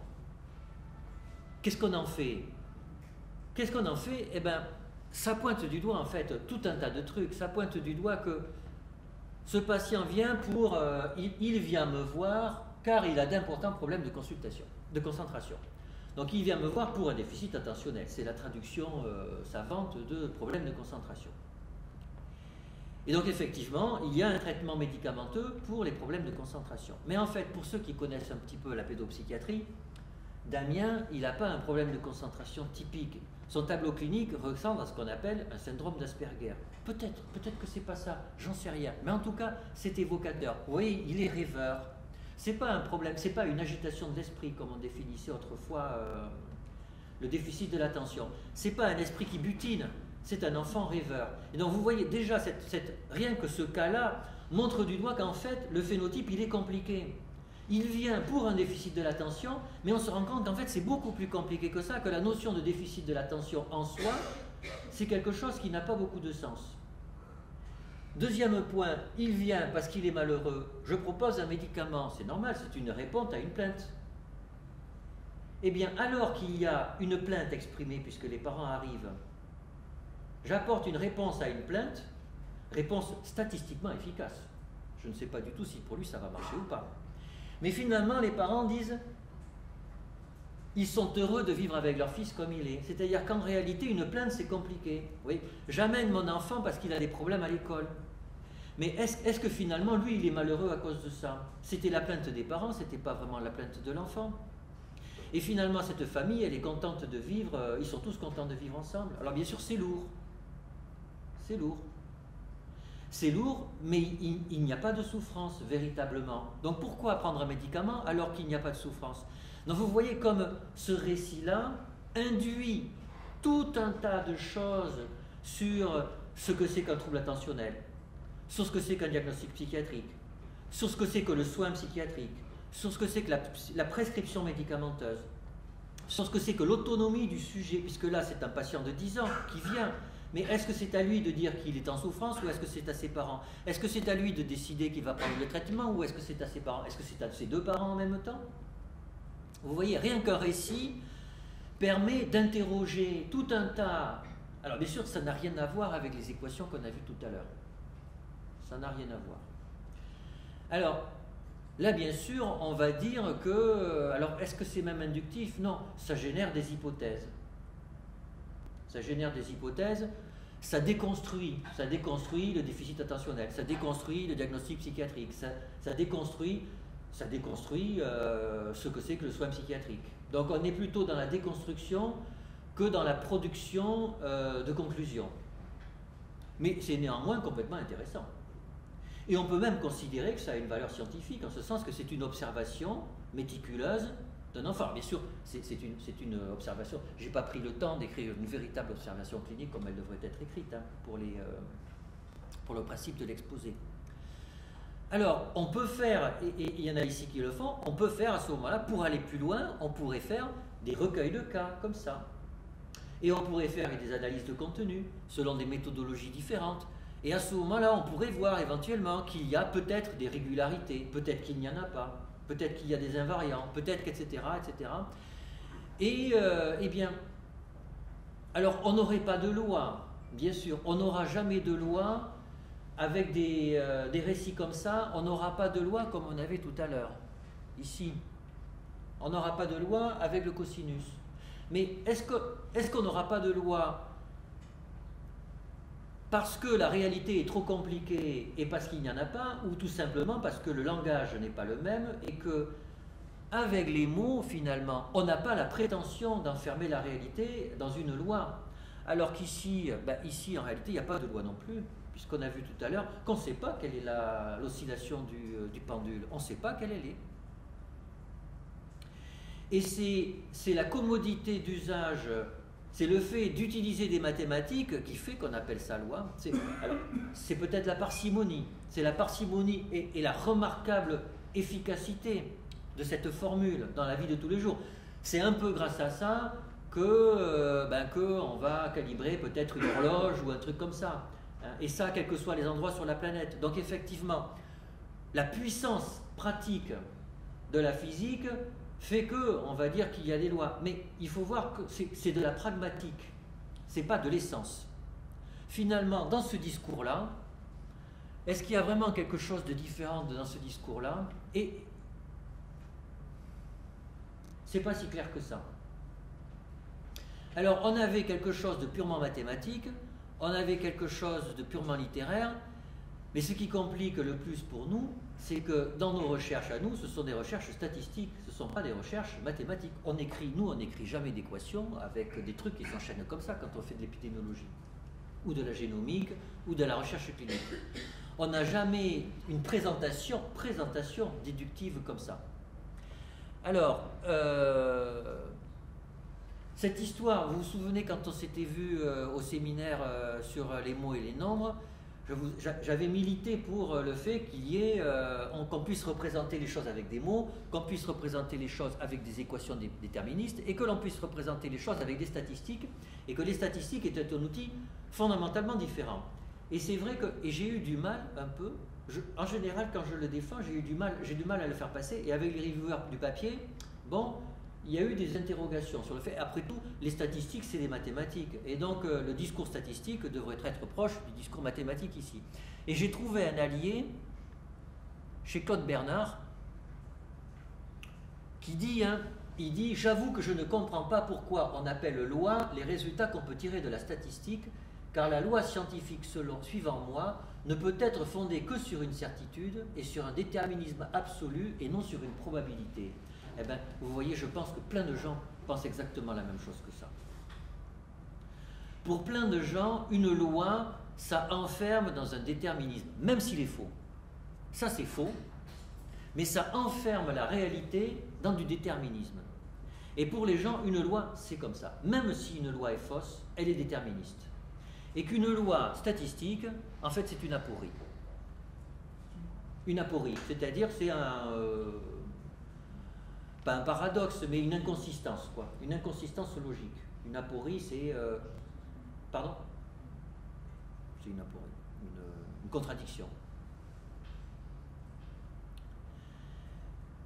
qu'est-ce qu'on en fait? Qu'est-ce qu'on en fait? Eh bien, ça pointe du doigt en fait tout un tas de trucs. Ça pointe du doigt que ce patient vient pour... il vient me voir car il a d'importants problèmes de concentration. Donc il vient me voir pour un déficit attentionnel. C'est la traduction savante de problème de concentration. Et donc effectivement, il y a un traitement médicamenteux pour les problèmes de concentration. Mais en fait, pour ceux qui connaissent un petit peu la pédopsychiatrie, Damien, il n'a pas un problème de concentration typique. Son tableau clinique ressemble à ce qu'on appelle un syndrome d'Asperger. Peut-être que c'est pas ça, j'en sais rien. Mais en tout cas, c'est évocateur. Vous voyez, il est rêveur. C'est pas un problème, c'est pas une agitation de l'esprit comme on définissait autrefois le déficit de l'attention. C'est pas un esprit qui butine, c'est un enfant rêveur. Et donc vous voyez déjà, rien que ce cas-là montre du doigt qu'en fait, le phénotype, il est compliqué. Il vient pour un déficit de l'attention, mais on se rend compte qu'en fait, c'est beaucoup plus compliqué que ça, que la notion de déficit de l'attention en soi, c'est quelque chose qui n'a pas beaucoup de sens. Deuxième point, il vient parce qu'il est malheureux. Je propose un médicament, c'est normal, c'est une réponse à une plainte. Eh bien, alors qu'il y a une plainte exprimée, puisque les parents arrivent, j'apporte une réponse à une plainte, réponse statistiquement efficace. Je ne sais pas du tout si pour lui ça va marcher ou pas. Mais finalement, les parents disent ils sont heureux de vivre avec leur fils comme il est. C'est-à-dire qu'en réalité, une plainte, c'est compliqué. Oui, j'amène mon enfant parce qu'il a des problèmes à l'école. Mais est-ce que finalement, lui, il est malheureux à cause de ça? C'était la plainte des parents, c'était pas vraiment la plainte de l'enfant. Et finalement, cette famille, elle est contente de vivre, ils sont tous contents de vivre ensemble. Alors bien sûr, c'est lourd. C'est lourd. C'est lourd, mais il n'y a pas de souffrance, véritablement. Donc pourquoi prendre un médicament alors qu'il n'y a pas de souffrance? Donc vous voyez comme ce récit-là induit tout un tas de choses sur ce que c'est qu'un trouble attentionnel, sur ce que c'est qu'un diagnostic psychiatrique, sur ce que c'est que le soin psychiatrique, sur ce que c'est que la prescription médicamenteuse, sur ce que c'est que l'autonomie du sujet, puisque là c'est un patient de 10 ans qui vient. Mais est-ce que c'est à lui de dire qu'il est en souffrance ou est-ce que c'est à ses parents? Est-ce que c'est à lui de décider qu'il va prendre le traitement ou est-ce que c'est à ses parents? Est-ce que c'est à ses deux parents en même temps? Vous voyez, rien qu'un récit permet d'interroger tout un tas. Alors bien sûr, ça n'a rien à voir avec les équations qu'on a vues tout à l'heure. Ça n'a rien à voir. Alors, là bien sûr, on va dire que... Alors, est-ce que c'est même inductif? Non, ça génère des hypothèses. Ça génère des hypothèses, ça déconstruit le déficit attentionnel, ça déconstruit le diagnostic psychiatrique, ça déconstruit ce que c'est que le soin psychiatrique. Donc on est plutôt dans la déconstruction que dans la production de conclusions. Mais c'est néanmoins complètement intéressant. Et on peut même considérer que ça a une valeur scientifique, en ce sens que c'est une observation méticuleuse d'un enfant. Alors, bien sûr, c'est une observation. Je n'ai pas pris le temps d'écrire une véritable observation clinique comme elle devrait être écrite pour le principe de l'exposé. Alors, on peut faire, et il y en a ici qui le font, on peut faire à ce moment-là, pour aller plus loin, on pourrait faire des recueils de cas comme ça. Et on pourrait faire des analyses de contenu selon des méthodologies différentes. Et à ce moment-là, on pourrait voir éventuellement qu'il y a peut-être des régularités, peut-être qu'il n'y en a pas. Peut-être qu'il y a des invariants, peut-être qu'etc. Etc. Et eh bien, alors on n'aurait pas de loi, bien sûr, on n'aura jamais de loi avec des récits comme ça, on n'aura pas de loi comme on avait tout à l'heure, ici. On n'aura pas de loi avec le cosinus. Mais est-ce qu'on n'aura pas de loi parce que la réalité est trop compliquée et parce qu'il n'y en a pas, ou tout simplement parce que le langage n'est pas le même et que, avec les mots, finalement, on n'a pas la prétention d'enfermer la réalité dans une loi. Alors qu'ici, ici, en réalité, il n'y a pas de loi non plus, puisqu'on a vu tout à l'heure qu'on ne sait pas quelle est l'oscillation du pendule, on ne sait pas quelle elle est. Et c'est la commodité d'usage. C'est le fait d'utiliser des mathématiques qui fait qu'on appelle ça loi. C'est peut-être la parcimonie. C'est la parcimonie et la remarquable efficacité de cette formule dans la vie de tous les jours. C'est un peu grâce à ça que on va calibrer peut-être une horloge ou un truc comme ça. Et ça, quels que soient les endroits sur la planète. Donc effectivement, la puissance pratique de la physique fait que, on va dire qu'il y a des lois. Mais il faut voir que c'est de la pragmatique, c'est pas de l'essence. Finalement, dans ce discours-là, est-ce qu'il y a vraiment quelque chose de différent dans ce discours-là? Et c'est pas si clair que ça. Alors, on avait quelque chose de purement mathématique, on avait quelque chose de purement littéraire, mais ce qui complique le plus pour nous, c'est que dans nos recherches à nous, ce sont des recherches statistiques, ce ne sont pas des recherches mathématiques. On n'écrit jamais d'équations avec des trucs qui s'enchaînent comme ça quand on fait de l'épidémiologie, ou de la génomique, ou de la recherche clinique. On n'a jamais une présentation déductive comme ça. Alors, cette histoire, vous vous souvenez quand on s'était vu au séminaire sur les mots et les nombres, j'avais milité pour le fait qu'on puisse représenter les choses avec des mots, qu'on puisse représenter les choses avec des équations déterministes et que l'on puisse représenter les choses avec des statistiques et que les statistiques étaient un outil fondamentalement différent. Et c'est vrai que j'ai eu du mal un peu, en général quand je le défends, j'ai du mal à le faire passer et avec les reviewers du papier, bon, il y a eu des interrogations sur le fait, après tout, les statistiques, c'est des mathématiques. Et donc, le discours statistique devrait être proche du discours mathématique ici. Et j'ai trouvé un allié chez Claude Bernard qui dit, il dit « J'avoue que je ne comprends pas pourquoi on appelle loi les résultats qu'on peut tirer de la statistique, car la loi scientifique, suivant moi, ne peut être fondée que sur une certitude et sur un déterminisme absolu et non sur une probabilité. » Eh bien, vous voyez, je pense que plein de gens pensent exactement la même chose que ça. Pour plein de gens, une loi, ça enferme dans un déterminisme, même s'il est faux. Ça, c'est faux, mais ça enferme la réalité dans du déterminisme. Et pour les gens, une loi, c'est comme ça. Même si une loi est fausse, elle est déterministe. Et qu'une loi statistique, en fait, c'est une aporie. Une aporie, c'est-à-dire c'est pas un paradoxe, mais une inconsistance, quoi. Une inconsistance logique. Une aporie, c'est... pardon ? C'est une aporie, une contradiction.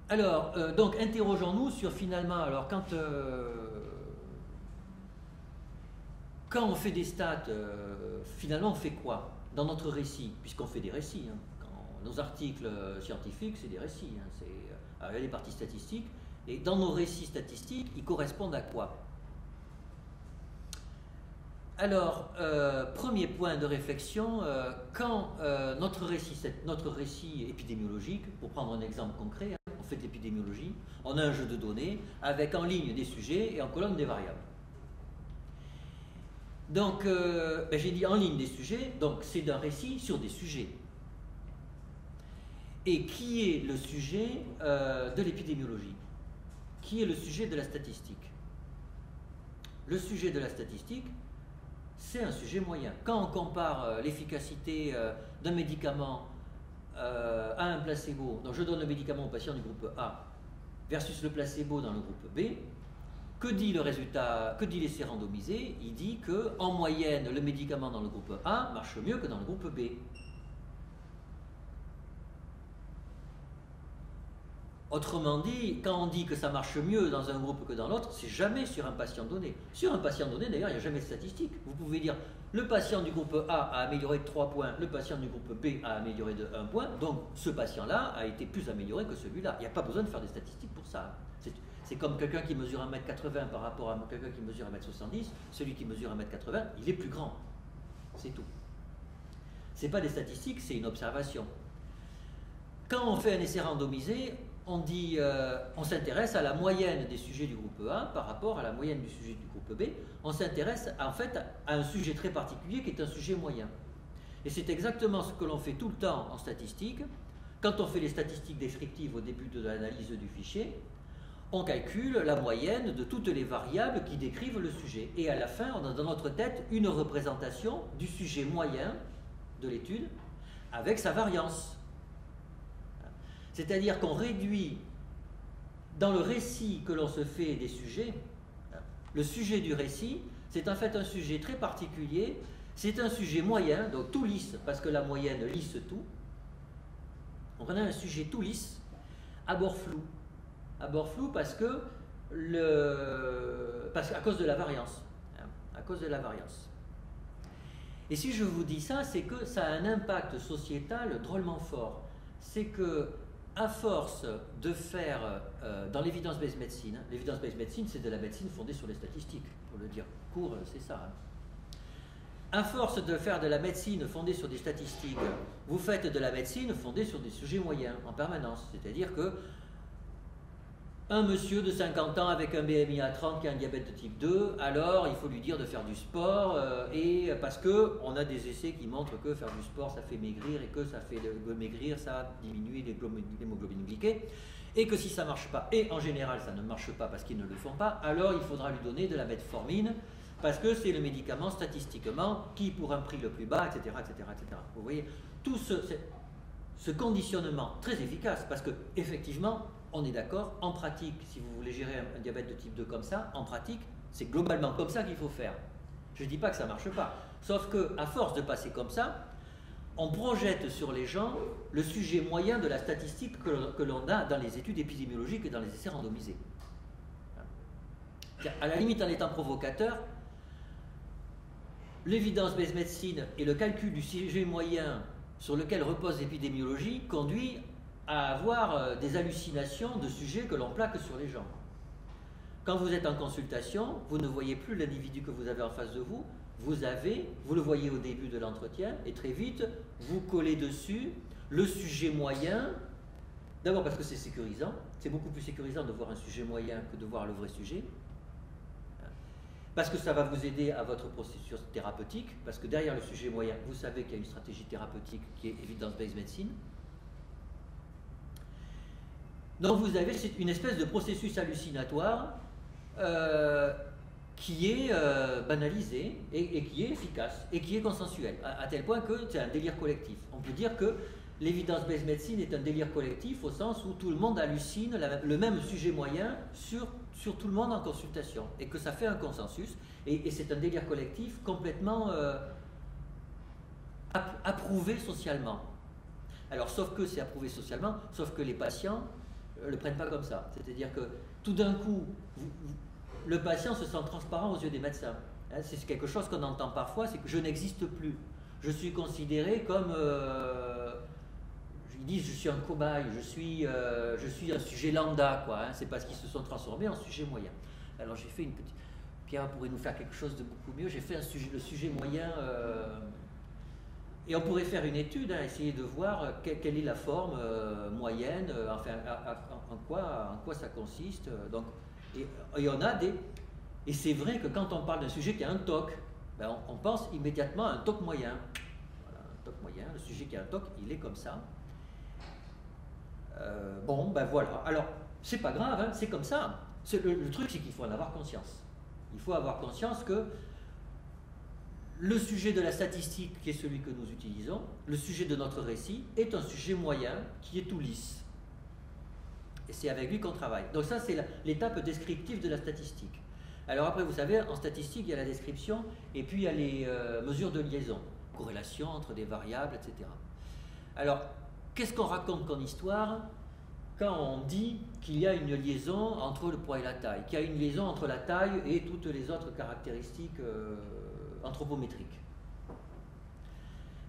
Alors, donc, interrogeons-nous sur finalement, alors quand on fait des stats, finalement on fait quoi dans notre récit, puisqu'on fait des récits, hein. Nos articles scientifiques, c'est des récits, hein. Il y a des parties statistiques, et dans nos récits statistiques, ils correspondent à quoi? Alors, premier point de réflexion, quand notre récit épidémiologique, pour prendre un exemple concret, hein, on fait de l'épidémiologie, on a un jeu de données avec en ligne des sujets et en colonne des variables. Donc, j'ai dit en ligne des sujets, donc c'est d'un récit sur des sujets. Et qui est le sujet de l'épidémiologie? Qui est le sujet de la statistique? Le sujet de la statistique, c'est un sujet moyen. Quand on compare l'efficacité d'un médicament à un placebo, donc je donne le médicament au patient du groupe A versus le placebo dans le groupe B, que dit le résultat, que dit l'essai randomisé? Il dit que en moyenne, le médicament dans le groupe A marche mieux que dans le groupe B. Autrement dit, quand on dit que ça marche mieux dans un groupe que dans l'autre, c'est jamais sur un patient donné. Sur un patient donné, d'ailleurs, il n'y a jamais de statistique. Vous pouvez dire, le patient du groupe A a amélioré de 3 points, le patient du groupe B a amélioré de 1 point, donc ce patient-là a été plus amélioré que celui-là. Il n'y a pas besoin de faire des statistiques pour ça. C'est comme quelqu'un qui mesure 1m80 par rapport à quelqu'un qui mesure 1m70, celui qui mesure 1m80, il est plus grand. C'est tout. Ce n'est pas des statistiques, c'est une observation. Quand on fait un essai randomisé, on dit, on s'intéresse à la moyenne des sujets du groupe A par rapport à la moyenne du sujet du groupe B. On s'intéresse en fait à un sujet très particulier qui est un sujet moyen. Et c'est exactement ce que l'on fait tout le temps en statistique. Quand on fait les statistiques descriptives au début de l'analyse du fichier, on calcule la moyenne de toutes les variables qui décrivent le sujet. Et à la fin, on a dans notre tête une représentation du sujet moyen de l'étude avec sa variance. C'est-à-dire qu'on réduit, dans le récit que l'on se fait des sujets, le sujet du récit, c'est en fait un sujet très particulier, c'est un sujet moyen, donc tout lisse, parce que la moyenne lisse tout. Donc on a un sujet tout lisse, à bord flou. À bord flou parce que à cause de la variance. À cause de la variance. Et si je vous dis ça, c'est que ça a un impact sociétal drôlement fort. C'est que à force de faire dans l'evidence-based medicine, l'evidence-based medicine, c'est de la médecine fondée sur les statistiques, pour le dire court, c'est ça. Hein. À force de faire de la médecine fondée sur des statistiques, vous faites de la médecine fondée sur des sujets moyens en permanence. C'est-à-dire que un monsieur de 50 ans avec un BMI à 30 qui a un diabète de type 2, alors il faut lui dire de faire du sport, et parce qu'on a des essais qui montrent que faire du sport ça fait maigrir, et que ça fait maigrir, ça diminue l'hémoglobine glyquée, et que si ça ne marche pas, et en général ça ne marche pas parce qu'ils ne le font pas, alors il faudra lui donner de la metformine, parce que c'est le médicament statistiquement qui pour un prix le plus bas, etc. etc., etc. Vous voyez, tout ce conditionnement très efficace, parce que effectivement, on est d'accord, en pratique, si vous voulez gérer un diabète de type 2 comme ça, en pratique, c'est globalement comme ça qu'il faut faire. Je ne dis pas que ça ne marche pas, sauf qu'à force de passer comme ça, on projette sur les gens le sujet moyen de la statistique que l'on a dans les études épidémiologiques et dans les essais randomisés. À la limite, en étant provocateur, l'évidence-based medicine et le calcul du sujet moyen sur lequel repose l'épidémiologie conduit à avoir des hallucinations de sujets que l'on plaque sur les gens. Quand vous êtes en consultation, vous ne voyez plus l'individu que vous avez en face de vous, vous le voyez au début de l'entretien, et très vite, vous collez dessus le sujet moyen, d'abord parce que c'est sécurisant, c'est beaucoup plus sécurisant de voir un sujet moyen que de voir le vrai sujet, parce que ça va vous aider à votre processus thérapeutique, parce que derrière le sujet moyen, vous savez qu'il y a une stratégie thérapeutique qui est evidence-based medicine. Donc vous avez une espèce de processus hallucinatoire qui est banalisé et qui est efficace et qui est consensuel, à tel point que c'est un délire collectif. On peut dire que l'évidence-based medicine est un délire collectif au sens où tout le monde hallucine le même sujet moyen sur tout le monde en consultation et que ça fait un consensus et c'est un délire collectif complètement approuvé socialement. Alors sauf que c'est approuvé socialement, sauf que les patients ne le prennent pas comme ça. C'est-à-dire que tout d'un coup, le patient se sent transparent aux yeux des médecins. Hein, c'est quelque chose qu'on entend parfois, c'est que je n'existe plus. Je suis considéré comme... ils disent je suis un cobaye, je suis un sujet lambda, quoi. Hein, c'est parce qu'ils se sont transformés en sujet moyen. Alors j'ai fait une petite... Pierre pourrait nous faire quelque chose de beaucoup mieux. J'ai fait le sujet moyen... Et on pourrait faire une étude, hein, essayer de voir quelle est la forme moyenne, enfin, en quoi ça consiste. Donc, et il y en a des... Et c'est vrai que quand on parle d'un sujet qui a un TOC, ben on pense immédiatement à un TOC moyen. Voilà, un TOC moyen, le sujet qui a un TOC, il est comme ça. Bon, ben voilà. Alors, c'est pas grave, hein, c'est comme ça. Le truc, c'est qu'il faut en avoir conscience. Il faut avoir conscience que le sujet de la statistique, qui est celui que nous utilisons, le sujet de notre récit, est un sujet moyen qui est tout lisse. Et c'est avec lui qu'on travaille. Donc ça, c'est l'étape descriptive de la statistique. Alors après, vous savez, en statistique, il y a la description, et puis il y a les mesures de liaison, corrélation entre des variables, etc. Alors, qu'est-ce qu'on raconte comme histoire quand on dit qu'il y a une liaison entre le poids et la taille, qu'il y a une liaison entre la taille et toutes les autres caractéristiques anthropométrique.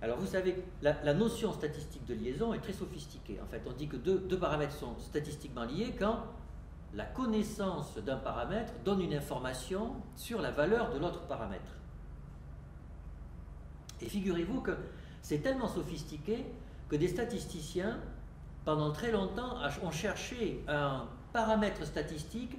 Alors vous savez, la notion statistique de liaison est très sophistiquée. En fait, on dit que deux paramètres sont statistiquement liés quand la connaissance d'un paramètre donne une information sur la valeur de l'autre paramètre. Et figurez-vous que c'est tellement sophistiqué que des statisticiens, pendant très longtemps, ont cherché un paramètre statistique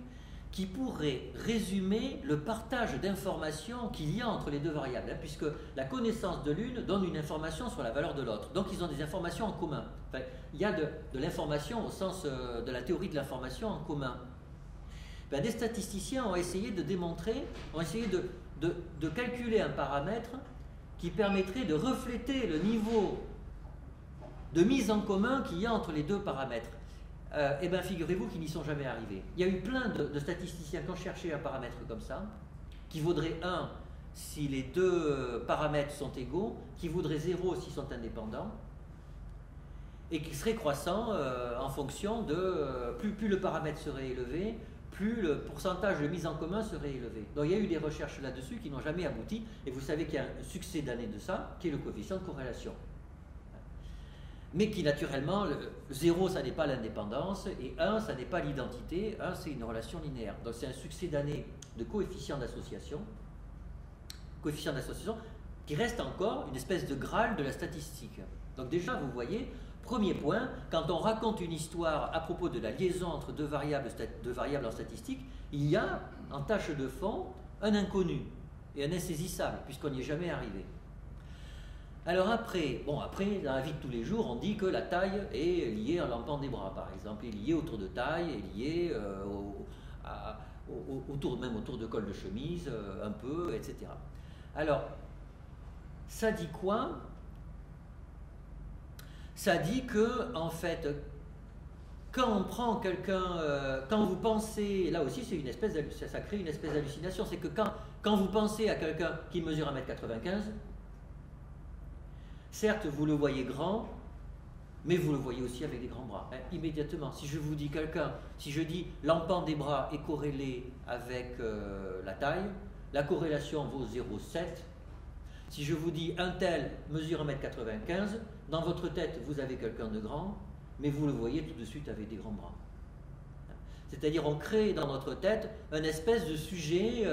qui pourrait résumer le partage d'informations qu'il y a entre les deux variables, hein, puisque la connaissance de l'une donne une information sur la valeur de l'autre. Donc ils ont des informations en commun. Enfin, il y a de l'information au sens de la théorie de l'information en commun. Ben, des statisticiens ont essayé de démontrer, ont essayé de calculer un paramètre qui permettrait de refléter le niveau de mise en commun qu'il y a entre les deux paramètres. Eh bien, figurez-vous qu'ils n'y sont jamais arrivés. Il y a eu plein de statisticiens qui ont cherché un paramètre comme ça, qui vaudrait 1 si les deux paramètres sont égaux, qui vaudrait 0 s'ils sont indépendants, et qui serait croissant en fonction de... plus le paramètre serait élevé, plus le pourcentage de mise en commun serait élevé. Donc il y a eu des recherches là-dessus qui n'ont jamais abouti, et vous savez qu'il y a un succès d'année de ça, qui est le coefficient de corrélation. Mais qui naturellement, 0 ça n'est pas l'indépendance, et 1 ça n'est pas l'identité, 1 c'est une relation linéaire. Donc c'est un succès d'année de coefficient d'association qui reste encore une espèce de graal de la statistique. Donc déjà vous voyez, premier point, quand on raconte une histoire à propos de la liaison entre deux variables en statistique, il y a en tâche de fond un inconnu et un insaisissable, puisqu'on n'y est jamais arrivé. Alors après, dans la vie de tous les jours, on dit que la taille est liée à l'empan des bras, par exemple, est liée au tour de taille, est liée même au tour de col de chemise, un peu, etc. Alors, ça dit quoi? Ça dit que, en fait, quand on prend quelqu'un, quand vous pensez, là aussi c'est une espèce ça crée une espèce d'hallucination, c'est que quand vous pensez à quelqu'un qui mesure 1m95, certes, vous le voyez grand, mais vous le voyez aussi avec des grands bras. Hein, immédiatement, si je vous dis si je dis l'empan des bras est corrélé avec la taille, la corrélation vaut 0,7. Si je vous dis un tel mesure 1m95, dans votre tête, vous avez quelqu'un de grand, mais vous le voyez tout de suite avec des grands bras. C'est-à-dire on crée dans notre tête un espèce de sujet,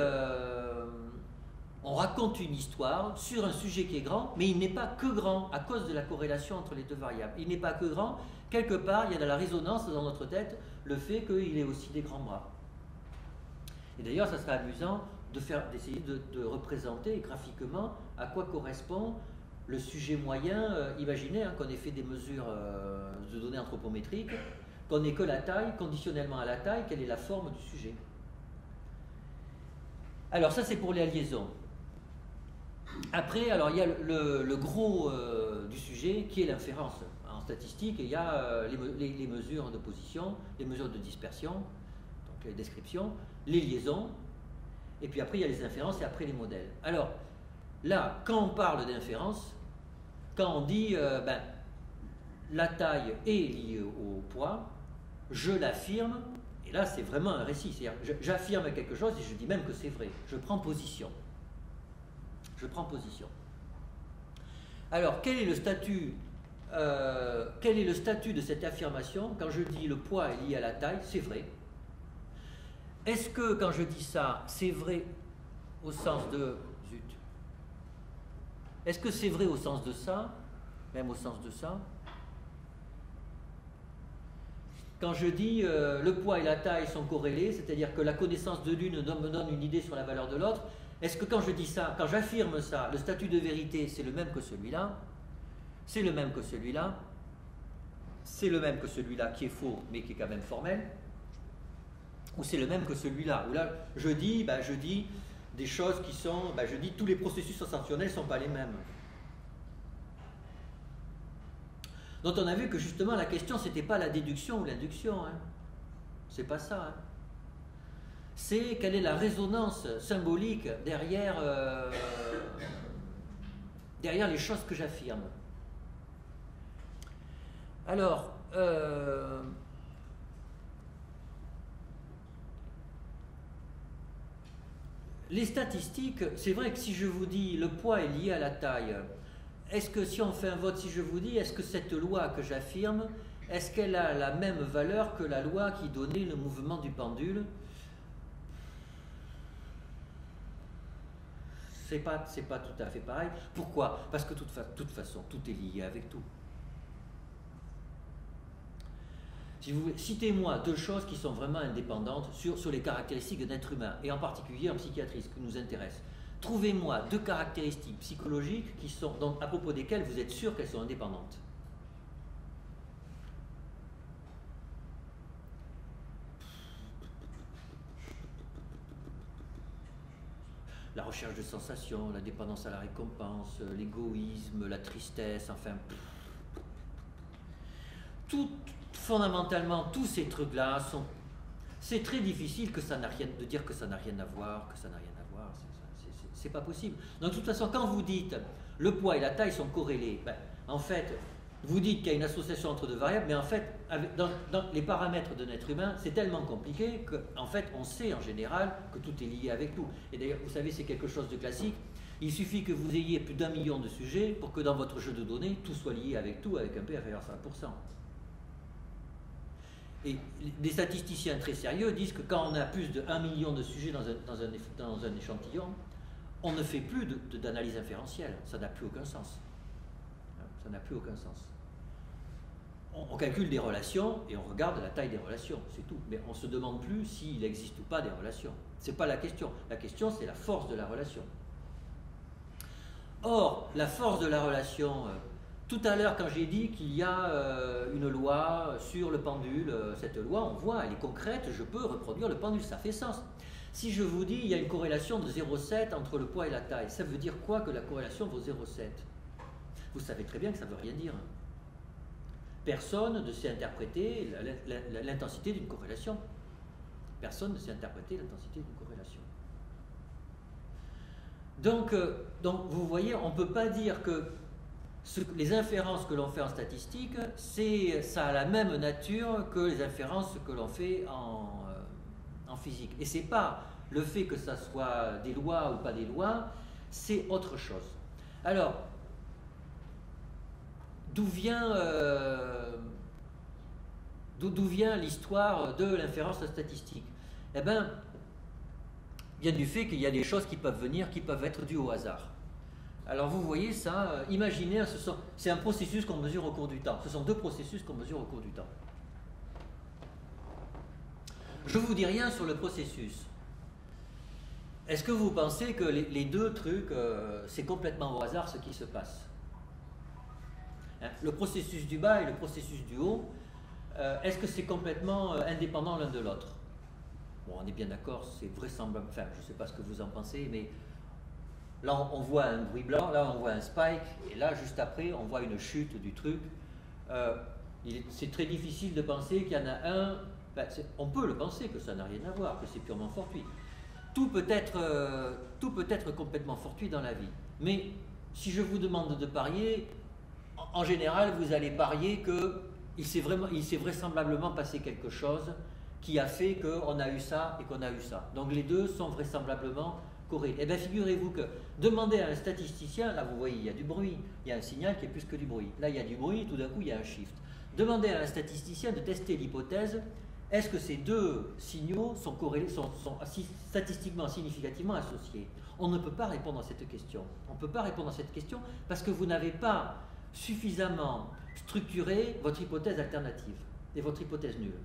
on raconte une histoire sur un sujet qui est grand, mais il n'est pas que grand à cause de la corrélation entre les deux variables. Il n'est pas que grand, quelque part il y a de la résonance dans notre tête, le fait qu'il ait aussi des grands bras. Et d'ailleurs ça serait amusant d'essayer de représenter graphiquement à quoi correspond le sujet moyen. Imaginez qu'on ait fait des mesures de données anthropométriques, qu'on n'ait que la taille, conditionnellement à la taille, quelle est la forme du sujet. Alors ça c'est pour les liaisons. Après, alors il y a le gros du sujet qui est l'inférence. En statistique, il y a les mesures de position, les mesures de dispersion, donc les descriptions, les liaisons, et puis après il y a les inférences et après les modèles. Alors là, quand on parle d'inférence, quand on dit la taille est liée au poids, je l'affirme, et là c'est vraiment un récit, c'est-à-dire j'affirme quelque chose et je dis même que c'est vrai, je prends position. Je prends position. Alors, quel est le statut de cette affirmation? Quand je dis le poids est lié à la taille, c'est vrai. Est-ce que quand je dis ça, c'est vrai au sens de... Zut. Est-ce que c'est vrai au sens de ça? Même au sens de ça? Quand je dis le poids et la taille sont corrélés, c'est-à-dire que la connaissance de l'une me donne une idée sur la valeur de l'autre, est-ce que quand je dis ça, quand j'affirme ça, le statut de vérité c'est le même que celui-là? C'est le même que celui-là? C'est le même que celui-là qui est faux mais qui est quand même formel? Ou c'est le même que celui-là? Où là je dis des choses qui sont, je dis tous les processus ascensionnels ne sont pas les mêmes. Donc on a vu que justement la question c'était pas la déduction ou l'induction, hein. C'est pas ça, hein. C'est quelle est la résonance symbolique derrière les choses que j'affirme. Alors, les statistiques, c'est vrai que si je vous dis le poids est lié à la taille, est-ce que si on fait un vote, si je vous dis, est-ce que cette loi que j'affirme, est-ce qu'elle a la même valeur que la loi qui donnait le mouvement du pendule? C'est pas tout à fait pareil. Pourquoi? Parce que de toute façon, tout est lié avec tout. Si vous voulez, citez-moi deux choses qui sont vraiment indépendantes sur les caractéristiques d'un être humain, et en particulier en psychiatrie, ce qui nous intéresse. Trouvez-moi deux caractéristiques psychologiques à propos desquelles vous êtes sûr qu'elles sont indépendantes. La recherche de sensations, la dépendance à la récompense, l'égoïsme, la tristesse, enfin... Fondamentalement, tous ces trucs-là sont... C'est très difficile de dire que ça n'a rien à voir, que ça n'a rien à voir. C'est pas possible. Donc de toute façon, quand vous dites le poids et la taille sont corrélés, en fait, vous dites qu'il y a une association entre deux variables, mais en fait, dans les paramètres d'un être humain, c'est tellement compliqué qu'en fait, on sait en général que tout est lié avec tout. Et d'ailleurs, vous savez, c'est quelque chose de classique. Il suffit que vous ayez plus d'1 million de sujets pour que dans votre jeu de données, tout soit lié avec tout, avec un P inférieur à 5%. Et des statisticiens très sérieux disent que quand on a plus de 1 million de sujets dans un échantillon, on ne fait plus d'analyse inférentielle. Ça n'a plus aucun sens. Ça n'a plus aucun sens. On calcule des relations et on regarde la taille des relations, c'est tout. Mais on ne se demande plus s'il n'existe ou pas des relations. Ce n'est pas la question. La question, c'est la force de la relation. Or, la force de la relation... Tout à l'heure, quand j'ai dit qu'il y a une loi sur le pendule, cette loi, on voit, elle est concrète, je peux reproduire le pendule, ça fait sens. Si je vous dis qu'il y a une corrélation de 0,7 entre le poids et la taille, ça veut dire quoi que la corrélation vaut 0,7? Vous savez très bien que ça ne veut rien dire. Personne ne sait interpréter l'intensité d'une corrélation. Personne ne sait interpréter l'intensité d'une corrélation. Donc, vous voyez, on ne peut pas dire que les inférences que l'on fait en statistique, ça a la même nature que les inférences que l'on fait en physique. Et ce n'est pas le fait que ça soit des lois ou pas des lois, c'est autre chose. Alors, d'où vient D'où vient l'histoire de l'inférence statistique? Eh bien, vient du fait qu'il y a des choses qui peuvent venir, qui peuvent être dues au hasard. Alors vous voyez ça, imaginez, c'est un processus qu'on mesure au cours du temps. Ce sont deux processus qu'on mesure au cours du temps. Je ne vous dis rien sur le processus. Est-ce que vous pensez que les deux trucs, c'est complètement au hasard ce qui se passe? Hein, le processus du bas et le processus du haut, est-ce que c'est complètement indépendant l'un de l'autre? Bon, on est bien d'accord, c'est vraisemblable, enfin, je ne sais pas ce que vous en pensez, mais là, on voit un bruit blanc, là, on voit un spike, et là, juste après, on voit une chute du truc. C'est très difficile de penser qu'il y en a un, ben, on peut le penser, que ça n'a rien à voir, que c'est purement fortuit. Tout peut être complètement fortuit dans la vie. Mais si je vous demande de parier, en général, vous allez parier qu'il s'est vraisemblablement passé quelque chose qui a fait qu'on a eu ça et qu'on a eu ça. Donc les deux sont vraisemblablement corrélés. Eh bien, figurez-vous que demandez à un statisticien, là vous voyez, il y a du bruit, il y a un signal qui est plus que du bruit. Là, il y a du bruit, tout d'un coup, il y a un shift. Demandez à un statisticien de tester l'hypothèse, est-ce que ces deux signaux sont corrélés, sont statistiquement significativement associés? On ne peut pas répondre à cette question. On ne peut pas répondre à cette question parce que vous n'avez pas suffisamment structuré votre hypothèse alternative et votre hypothèse nulle.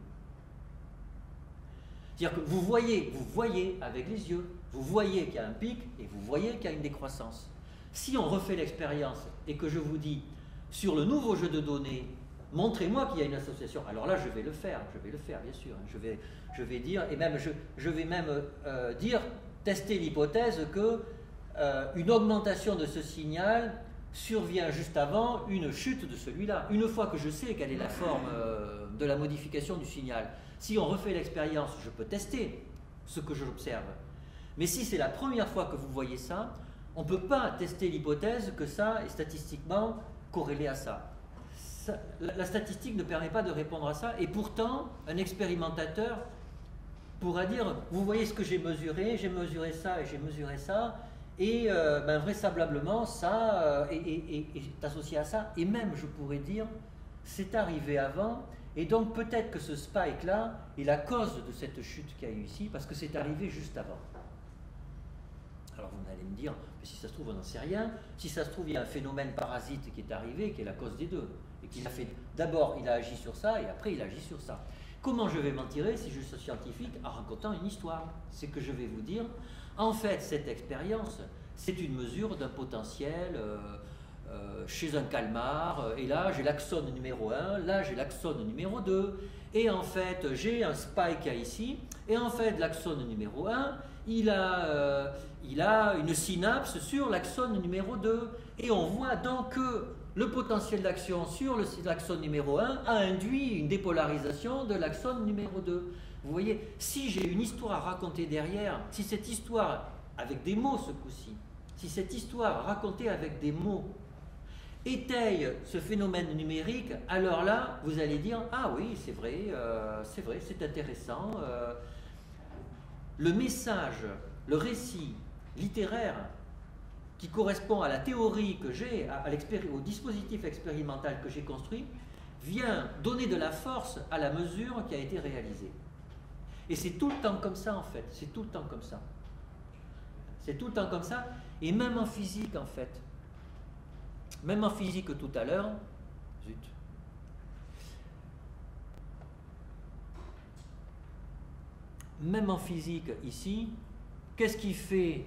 C'est-à-dire que vous voyez avec les yeux, vous voyez qu'il y a un pic et vous voyez qu'il y a une décroissance. Si on refait l'expérience et que je vous dis, sur le nouveau jeu de données, montrez-moi qu'il y a une association, alors là je vais le faire bien sûr. Je vais dire, et même je vais même dire, tester l'hypothèse que une augmentation de ce signal survient juste avant une chute de celui-là. Une fois que je sais quelle est la forme de la modification du signal, si on refait l'expérience, je peux tester ce que j'observe. Mais si c'est la première fois que vous voyez ça, on ne peut pas tester l'hypothèse que ça est statistiquement corrélé à ça. La statistique ne permet pas de répondre à ça, et pourtant, un expérimentateur pourra dire, vous voyez ce que j'ai mesuré ça et j'ai mesuré ça, et ben, vraisemblablement ça est associé à ça, et même je pourrais dire, c'est arrivé avant, et donc peut-être que ce spike-là est la cause de cette chute qu'il y a eu ici, parce que c'est arrivé juste avant. Alors vous allez me dire, mais si ça se trouve on n'en sait rien, si ça se trouve il y a un phénomène parasite qui est arrivé, qui est la cause des deux, et qu'il a fait, d'abord il a agi sur ça, et après il a agi sur ça. Comment je vais m'en tirer si je suis scientifique? En racontant une histoire. C'est que je vais vous dire, en fait cette expérience, c'est une mesure d'un potentiel chez un calmar, et là j'ai l'axone numéro 1, là j'ai l'axone numéro 2, et en fait j'ai un spike ici, et en fait l'axone numéro 1, il a une synapse sur l'axone numéro 2, et on voit donc que le potentiel d'action sur l'axone numéro 1 a induit une dépolarisation de l'axone numéro 2. Vous voyez, si j'ai une histoire à raconter derrière, si cette histoire, avec des mots ce coup-ci, si cette histoire racontée avec des mots étaye ce phénomène numérique, alors là, vous allez dire, ah oui, c'est vrai, c'est intéressant. Le message, le récit littéraire qui correspond à la théorie que j'ai, au dispositif expérimental que j'ai construit, vient donner de la force à la mesure qui a été réalisée. Et c'est tout le temps comme ça en fait, c'est tout le temps comme ça. C'est tout le temps comme ça, et même en physique en fait. Même en physique tout à l'heure, zut. Même en physique ici, qu'est-ce qui fait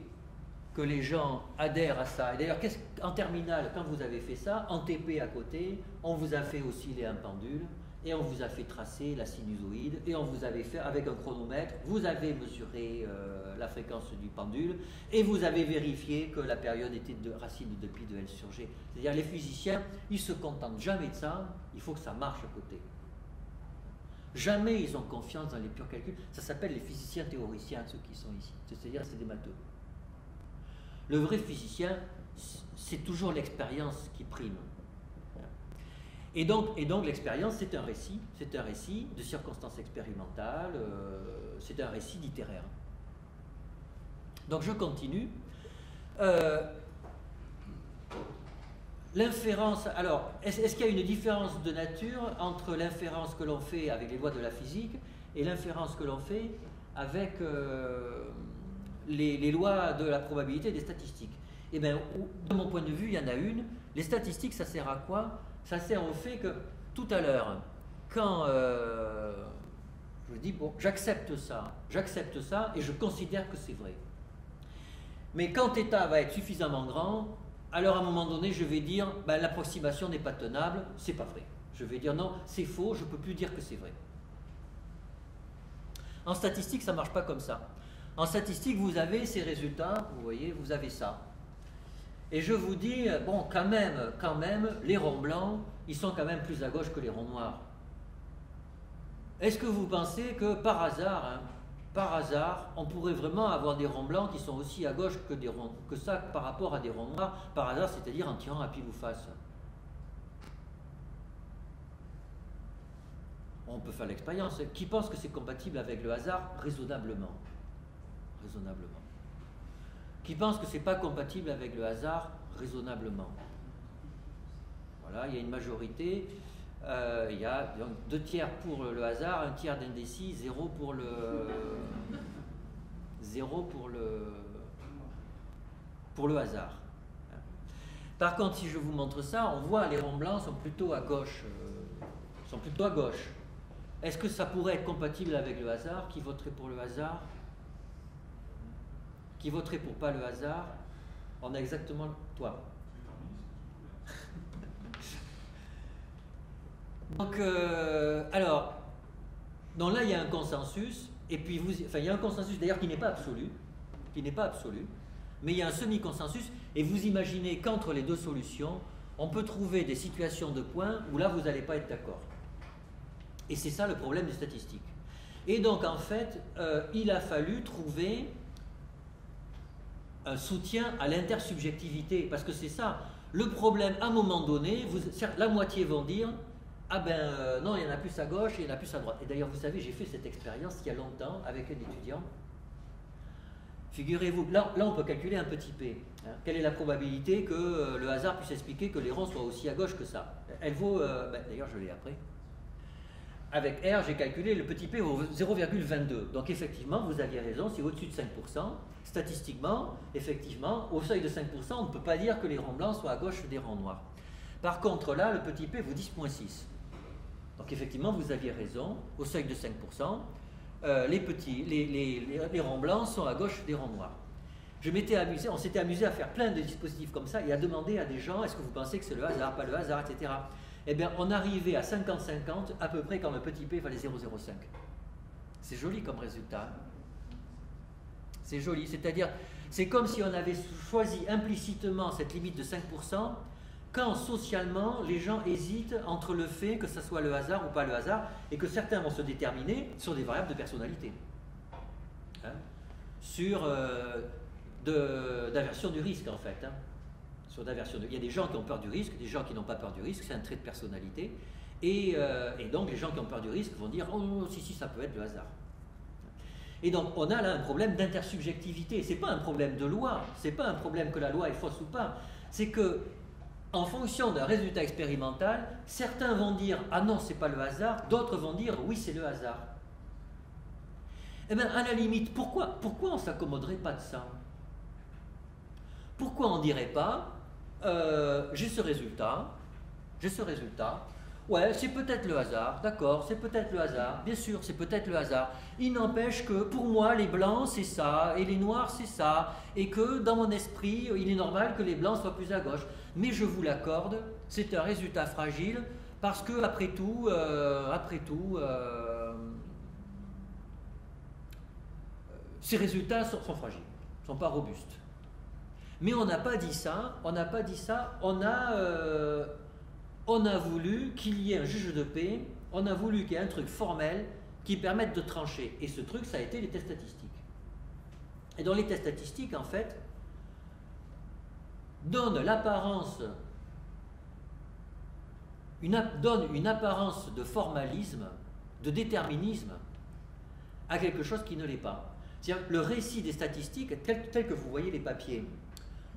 que les gens adhèrent à ça? Et d'ailleurs, en terminale, quand vous avez fait ça, en TP à côté, on vous a fait osciller un pendule, et on vous a fait tracer la sinusoïde, et on vous avait fait, avec un chronomètre, vous avez mesuré la fréquence du pendule, et vous avez vérifié que la période était de racine de pi de L sur G. C'est-à-dire les physiciens, ils se contentent jamais de ça, il faut que ça marche à côté. Jamais ils ont confiance dans les purs calculs. Ça s'appelle les physiciens théoriciens, ceux qui sont ici. C'est-à-dire c'est des matheux. Le vrai physicien, c'est toujours l'expérience qui prime. Et donc l'expérience, c'est un récit de circonstances expérimentales, c'est un récit littéraire. Donc je continue. l'inférence, alors, est-ce qu'il y a une différence de nature entre l'inférence que l'on fait avec les lois de la physique et l'inférence que l'on fait avec les lois de la probabilité des statistiques? Eh bien, de mon point de vue, il y en a une. Les statistiques, ça sert à quoi? Ça sert au fait que, tout à l'heure, quand je dis, bon, j'accepte ça, et je considère que c'est vrai. Mais quand θ va être suffisamment grand, alors à un moment donné, je vais dire, ben, l'approximation n'est pas tenable, c'est pas vrai. Je vais dire, non, c'est faux, je ne peux plus dire que c'est vrai. En statistique, ça ne marche pas comme ça. En statistique, vous avez ces résultats, vous voyez, vous avez ça. Et je vous dis, bon, quand même, les ronds blancs, ils sont quand même plus à gauche que les ronds noirs. Est-ce que vous pensez que par hasard, on pourrait vraiment avoir des ronds blancs qui sont aussi à gauche que ça par rapport à des ronds noirs, par hasard, c'est-à-dire en tirant à pile ou face? On peut faire l'expérience. Qui pense que c'est compatible avec le hasard? Raisonnablement. Qui pense que c'est pas compatible avec le hasard? Raisonnablement. Voilà, il y a une majorité. Il y a donc 2 tiers pour le hasard, 1 tiers d'indécis, 0 pour le hasard. Par contre, si je vous montre ça, on voit les ronds blancs sont plutôt à gauche. Est-ce que ça pourrait être compatible avec le hasard? Qui voterait pour le hasard? Qui voterait pour pas le hasard? On a exactement toi. Donc, alors, donc là, il y a un consensus, et puis il y a un consensus d'ailleurs qui n'est pas absolu, mais il y a un semi-consensus, et vous imaginez qu'entre les deux solutions, on peut trouver des situations de points où là, vous n'allez pas être d'accord. Et c'est ça le problème des statistiques. Et donc, en fait, il a fallu trouver un soutien à l'intersubjectivité, parce que c'est ça, le problème, à un moment donné, la moitié vont dire, ah ben non, il y en a plus à gauche et il y en a plus à droite. Et d'ailleurs, vous savez, j'ai fait cette expérience il y a longtemps avec un étudiant. Figurez-vous, là on peut calculer un petit p. Hein. Quelle est la probabilité que le hasard puisse expliquer que les ronds soient aussi à gauche que ça? Elle vaut, d'ailleurs je l'ai après. Avec R, j'ai calculé, le petit p vaut 0,22. Donc effectivement, vous aviez raison, c'est au-dessus de 5%. Statistiquement, effectivement, au seuil de 5%, on ne peut pas dire que les ronds blancs soient à gauche des ronds noirs. Par contre, là, le petit p vaut 10,6. Donc effectivement, vous aviez raison, au seuil de 5%, les ronds blancs sont à gauche des ronds noirs. On s'était amusé à faire plein de dispositifs comme ça et à demander à des gens, est-ce que vous pensez que c'est le hasard, pas le hasard, etc. Eh bien, on arrivait à 50-50 à peu près quand le petit p valait 0,05. C'est joli comme résultat. C'est joli, c'est-à-dire, c'est comme si on avait choisi implicitement cette limite de 5%, quand socialement les gens hésitent entre le fait que ce soit le hasard ou pas le hasard, et que certains vont se déterminer sur des variables de personnalité, hein, sur d'aversion du risque en fait. Hein, il y a des gens qui ont peur du risque, des gens qui n'ont pas peur du risque, c'est un trait de personnalité, et donc les gens qui ont peur du risque vont dire oh si ça peut être le hasard. Et donc on a là un problème d'intersubjectivité. C'est pas un problème de loi, c'est pas un problème que la loi est fausse ou pas, c'est que en fonction d'un résultat expérimental, certains vont dire « Ah non, c'est pas le hasard », d'autres vont dire « Oui, c'est le hasard ». Eh bien, à la limite, pourquoi on ne s'accommoderait pas de ça? Pourquoi on ne dirait pas « J'ai ce résultat, ouais, c'est peut-être le hasard, d'accord, c'est peut-être le hasard, bien sûr, c'est peut-être le hasard. Il n'empêche que pour moi, les blancs, c'est ça, et les noirs, c'est ça, et que dans mon esprit, il est normal que les blancs soient plus à gauche. Mais je vous l'accorde, c'est un résultat fragile, parce que, après tout, ces résultats sont fragiles, ne sont pas robustes. Mais on n'a pas dit ça, on a voulu qu'il y ait un juge de paix, on a voulu qu'il y ait un truc formel qui permette de trancher. Et ce truc, ça a été les tests statistiques. Et dans les tests statistiques, en fait, donne une apparence de formalisme, de déterminisme à quelque chose qui ne l'est pas. C'est-à-dire le récit des statistiques, tel que vous voyez les papiers.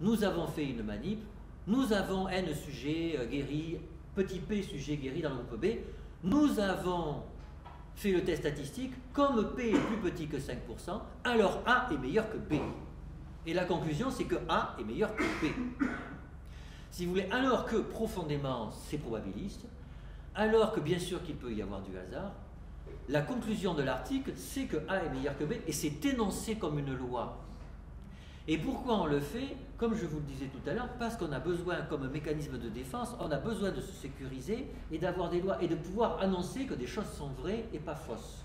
Nous avons fait une manip, nous avons n sujets guéris, petit p sujets guéris dans le groupe B, nous avons fait le test statistique, comme P est plus petit que 5%, alors A est meilleur que B. Et la conclusion, c'est que A est meilleur que B. Si vous voulez, alors que profondément c'est probabiliste, alors que bien sûr qu'il peut y avoir du hasard, la conclusion de l'article, c'est que A est meilleur que B, et c'est énoncé comme une loi. Et pourquoi on le fait? Comme je vous le disais tout à l'heure, parce qu'on a besoin, comme mécanisme de défense, on a besoin de se sécuriser et d'avoir des lois et de pouvoir annoncer que des choses sont vraies et pas fausses.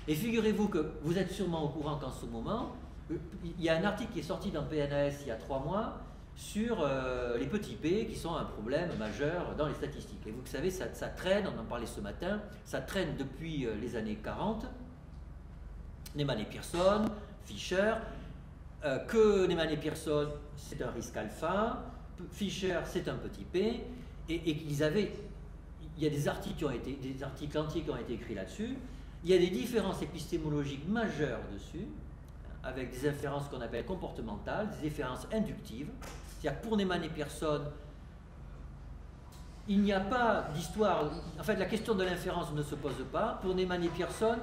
Et figurez-vous que vous êtes sûrement au courant qu'en ce moment, il y a un article qui est sorti dans PNAS il y a 3 mois sur les petits p qui sont un problème majeur dans les statistiques. Et vous le savez, ça traîne, on en parlait ce matin, ça traîne depuis les années 40. Neyman et Pearson, Fisher, que Neyman et Pearson, c'est un risque alpha, Fisher, c'est un petit p, et il y a des articles entiers qui ont été écrits là-dessus. Il y a des différences épistémologiques majeures dessus, avec des inférences qu'on appelle comportementales, des inférences inductives. C'est-à-dire que pour Neyman et Pearson, il n'y a pas d'histoire. En fait, la question de l'inférence ne se pose pas. Pour Neyman et Pearson,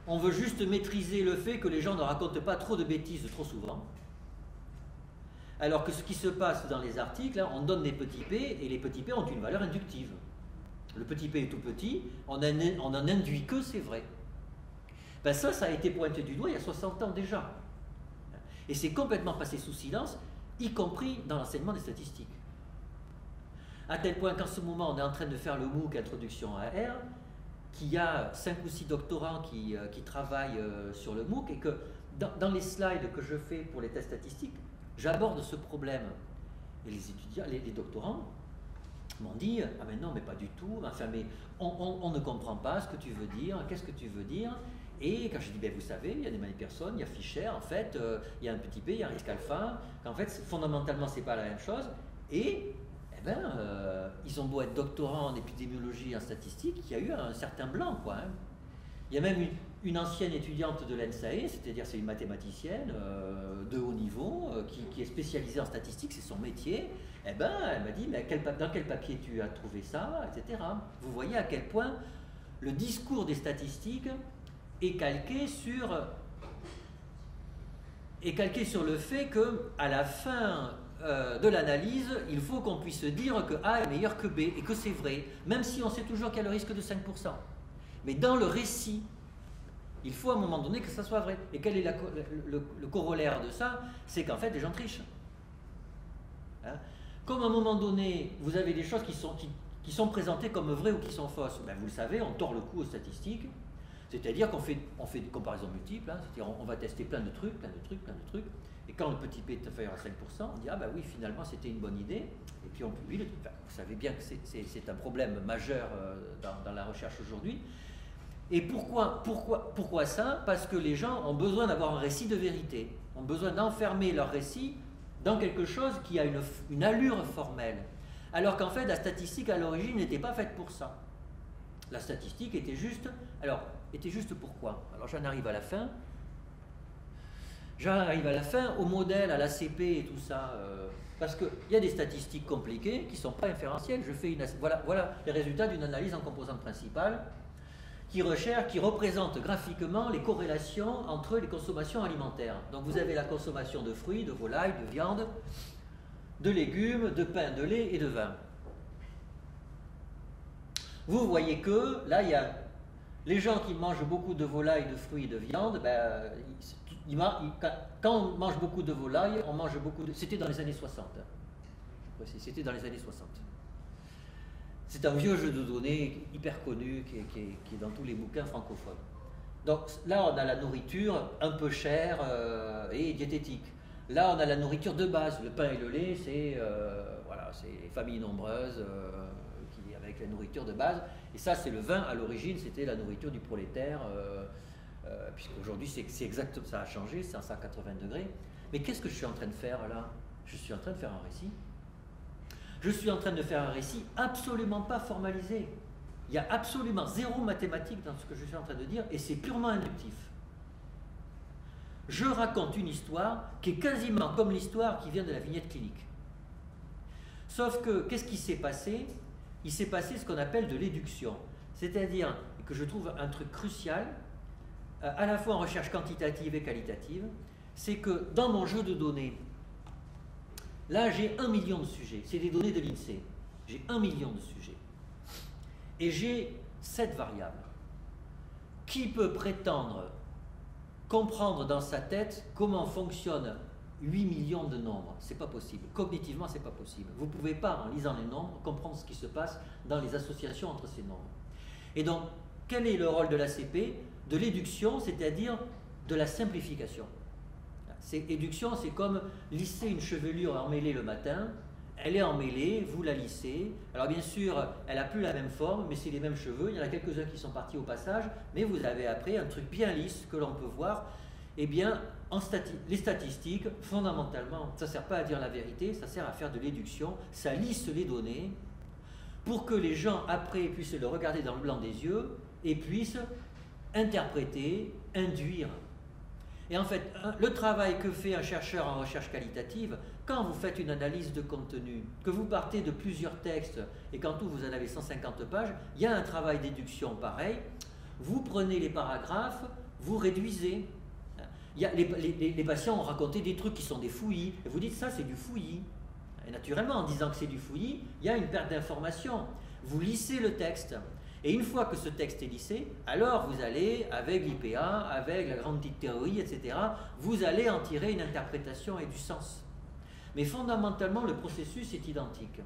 on veut juste maîtriser le fait que les gens ne racontent pas trop de bêtises trop souvent. Alors que ce qui se passe dans les articles, hein, on donne des petits p et les petits p ont une valeur inductive. Le petit p est tout petit, on en induit que c'est vrai. Ben ça a été pointé du doigt il y a 60 ans déjà. Et c'est complètement passé sous silence, y compris dans l'enseignement des statistiques. À tel point qu'en ce moment, on est en train de faire le MOOC Introduction à R, qu'il y a 5 ou 6 doctorants qui travaillent sur le MOOC, et que dans les slides que je fais pour les tests statistiques, j'aborde ce problème. Et les étudiants, les doctorants m'ont dit « Ah mais non, mais pas du tout, enfin, mais on ne comprend pas ce que tu veux dire, qu'est-ce que tu veux dire ?» Et quand je dis ben, « Vous savez, il y a des personnes, il y a Fisher, en fait, il y a un petit p, il y a un risque alpha, qu'en fait, fondamentalement, c'est pas la même chose. » Et ils ont beau être doctorants en épidémiologie et en statistique, il y a eu un certain blanc, quoi. Hein. Il y a même une ancienne étudiante de l'ENSAE, c'est-à-dire c'est une mathématicienne de haut niveau, qui est spécialisée en statistique, c'est son métier. Elle m'a dit, mais dans quel papier tu as trouvé ça, etc. Vous voyez à quel point le discours des statistiques est calqué sur le fait qu'à la fin de l'analyse, il faut qu'on puisse dire que A est meilleur que B, et que c'est vrai, même si on sait toujours qu'il y a le risque de 5%. Mais dans le récit, il faut à un moment donné que ça soit vrai. Et quel est le corollaire de ça? C'est qu'en fait, les gens trichent. Hein? Comme à un moment donné, vous avez des choses qui sont présentées comme vraies ou qui sont fausses, ben vous le savez, on tord le cou aux statistiques, c'est-à-dire qu'on fait des comparaisons multiples, hein, c'est-à-dire on va tester plein de trucs, et quand le petit p est inférieur à 5%, on dit « Ah ben oui, finalement, c'était une bonne idée », et puis on publie le truc. Enfin, vous savez bien que c'est un problème majeur dans la recherche aujourd'hui. Et pourquoi ça? Parce que les gens ont besoin d'avoir un récit de vérité, ont besoin d'enfermer leur récit dans quelque chose qui a une allure formelle. Alors qu'en fait, la statistique, à l'origine, n'était pas faite pour ça. La statistique était juste... Alors, était juste pourquoi? Alors, j'en arrive à la fin. Au modèle, à l'ACP et tout ça, parce qu'il y a des statistiques compliquées qui ne sont pas inférentielles. Voilà les résultats d'une analyse en composante principale qui représente graphiquement les corrélations entre les consommations alimentaires. Donc vous avez la consommation de fruits, de volailles, de viande, de légumes, de pain, de lait et de vin. Vous voyez que là, il y a les gens qui mangent beaucoup de volailles, de fruits et de viande, quand on mange beaucoup de volailles, on mange beaucoup de... C'était dans les années 60. C'était dans les années 60. C'est un vieux jeu de données hyper connu qui est dans tous les bouquins francophones. Donc là, on a la nourriture un peu chère et diététique. Là, on a la nourriture de base. Le pain et le lait, c'est les familles nombreuses avec la nourriture de base. Et ça, c'est le vin. À l'origine, c'était la nourriture du prolétaire, puisqu'aujourd'hui, c'est exactement ça a changé, c'est à 180 degrés. Mais qu'est-ce que je suis en train de faire là? Je suis en train de faire un récit. Je suis en train de faire un récit absolument pas formalisé. Il y a absolument zéro mathématique dans ce que je suis en train de dire, et c'est purement inductif. je raconte une histoire qui est quasiment comme l'histoire qui vient de la vignette clinique. Sauf que, qu'est-ce qui s'est passé? Il s'est passé ce qu'on appelle de l'éduction. C'est-à-dire, que je trouve un truc crucial, à la fois en recherche quantitative et qualitative, c'est que dans mon jeu de données, là j'ai 1 million de sujets, c'est des données de l'INSEE, j'ai 1 million de sujets, et j'ai 7 variables. Qui peut prétendre comprendre dans sa tête comment fonctionnent 8 millions de nombres? C'est pas possible. Cognitivement, c'est pas possible. Vous ne pouvez pas, en lisant les nombres, comprendre ce qui se passe dans les associations entre ces nombres. Et donc, quel est le rôle de l'ACP? De l'éduction, c'est-à-dire de la simplification. Éduction, c'est comme lisser une chevelure emmêlée le matin. Elle est emmêlée, vous la lissez. Alors bien sûr, elle n'a plus la même forme, mais c'est les mêmes cheveux. Il y en a quelques-uns qui sont partis au passage, mais vous avez après un truc bien lisse que l'on peut voir. Eh bien, les statistiques, fondamentalement, ça ne sert pas à dire la vérité, ça sert à faire de l'éduction. Ça lisse les données pour que les gens, après, puissent le regarder dans le blanc des yeux et puissent interpréter, induire. Et en fait, le travail que fait un chercheur en recherche qualitative, quand vous faites une analyse de contenu, que vous partez de plusieurs textes, et qu'en tout vous en avez 150 pages, il y a un travail d'éduction pareil. Vous prenez les paragraphes, vous réduisez. Les patients ont raconté des trucs qui sont des fouillis, et vous dites ça c'est du fouillis. Et naturellement, en disant que c'est du fouillis, il y a une perte d'information. Vous lissez le texte. Et une fois que ce texte est lissé, alors vous allez, avec l'IPA, avec la grande petite théorie, etc., vous allez en tirer une interprétation et du sens. Mais fondamentalement, le processus est identique.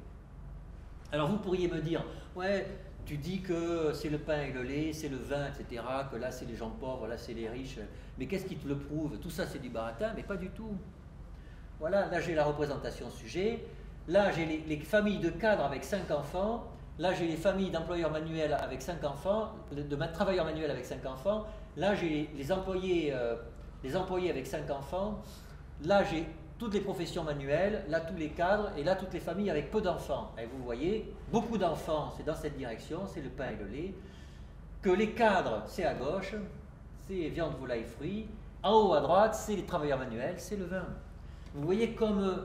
Alors vous pourriez me dire, ouais, tu dis que c'est le pain et le lait, c'est le vin, etc., que là c'est les gens pauvres, là c'est les riches, mais qu'est-ce qui te le prouve? Tout ça c'est du baratin, mais pas du tout. Voilà, là j'ai la représentation sujet, là j'ai les familles de cadres avec 5 enfants, là j'ai les familles d'employeurs manuels avec 5 enfants, de travailleurs manuels avec 5 enfants, là j'ai les employés avec 5 enfants, là j'ai toutes les professions manuelles, là tous les cadres, et là toutes les familles avec peu d'enfants. Et vous voyez, beaucoup d'enfants, c'est dans cette direction, c'est le pain et le lait, que les cadres, c'est à gauche, c'est viande, volaille, fruits, en haut à droite, c'est les travailleurs manuels, c'est le vin. Vous voyez comme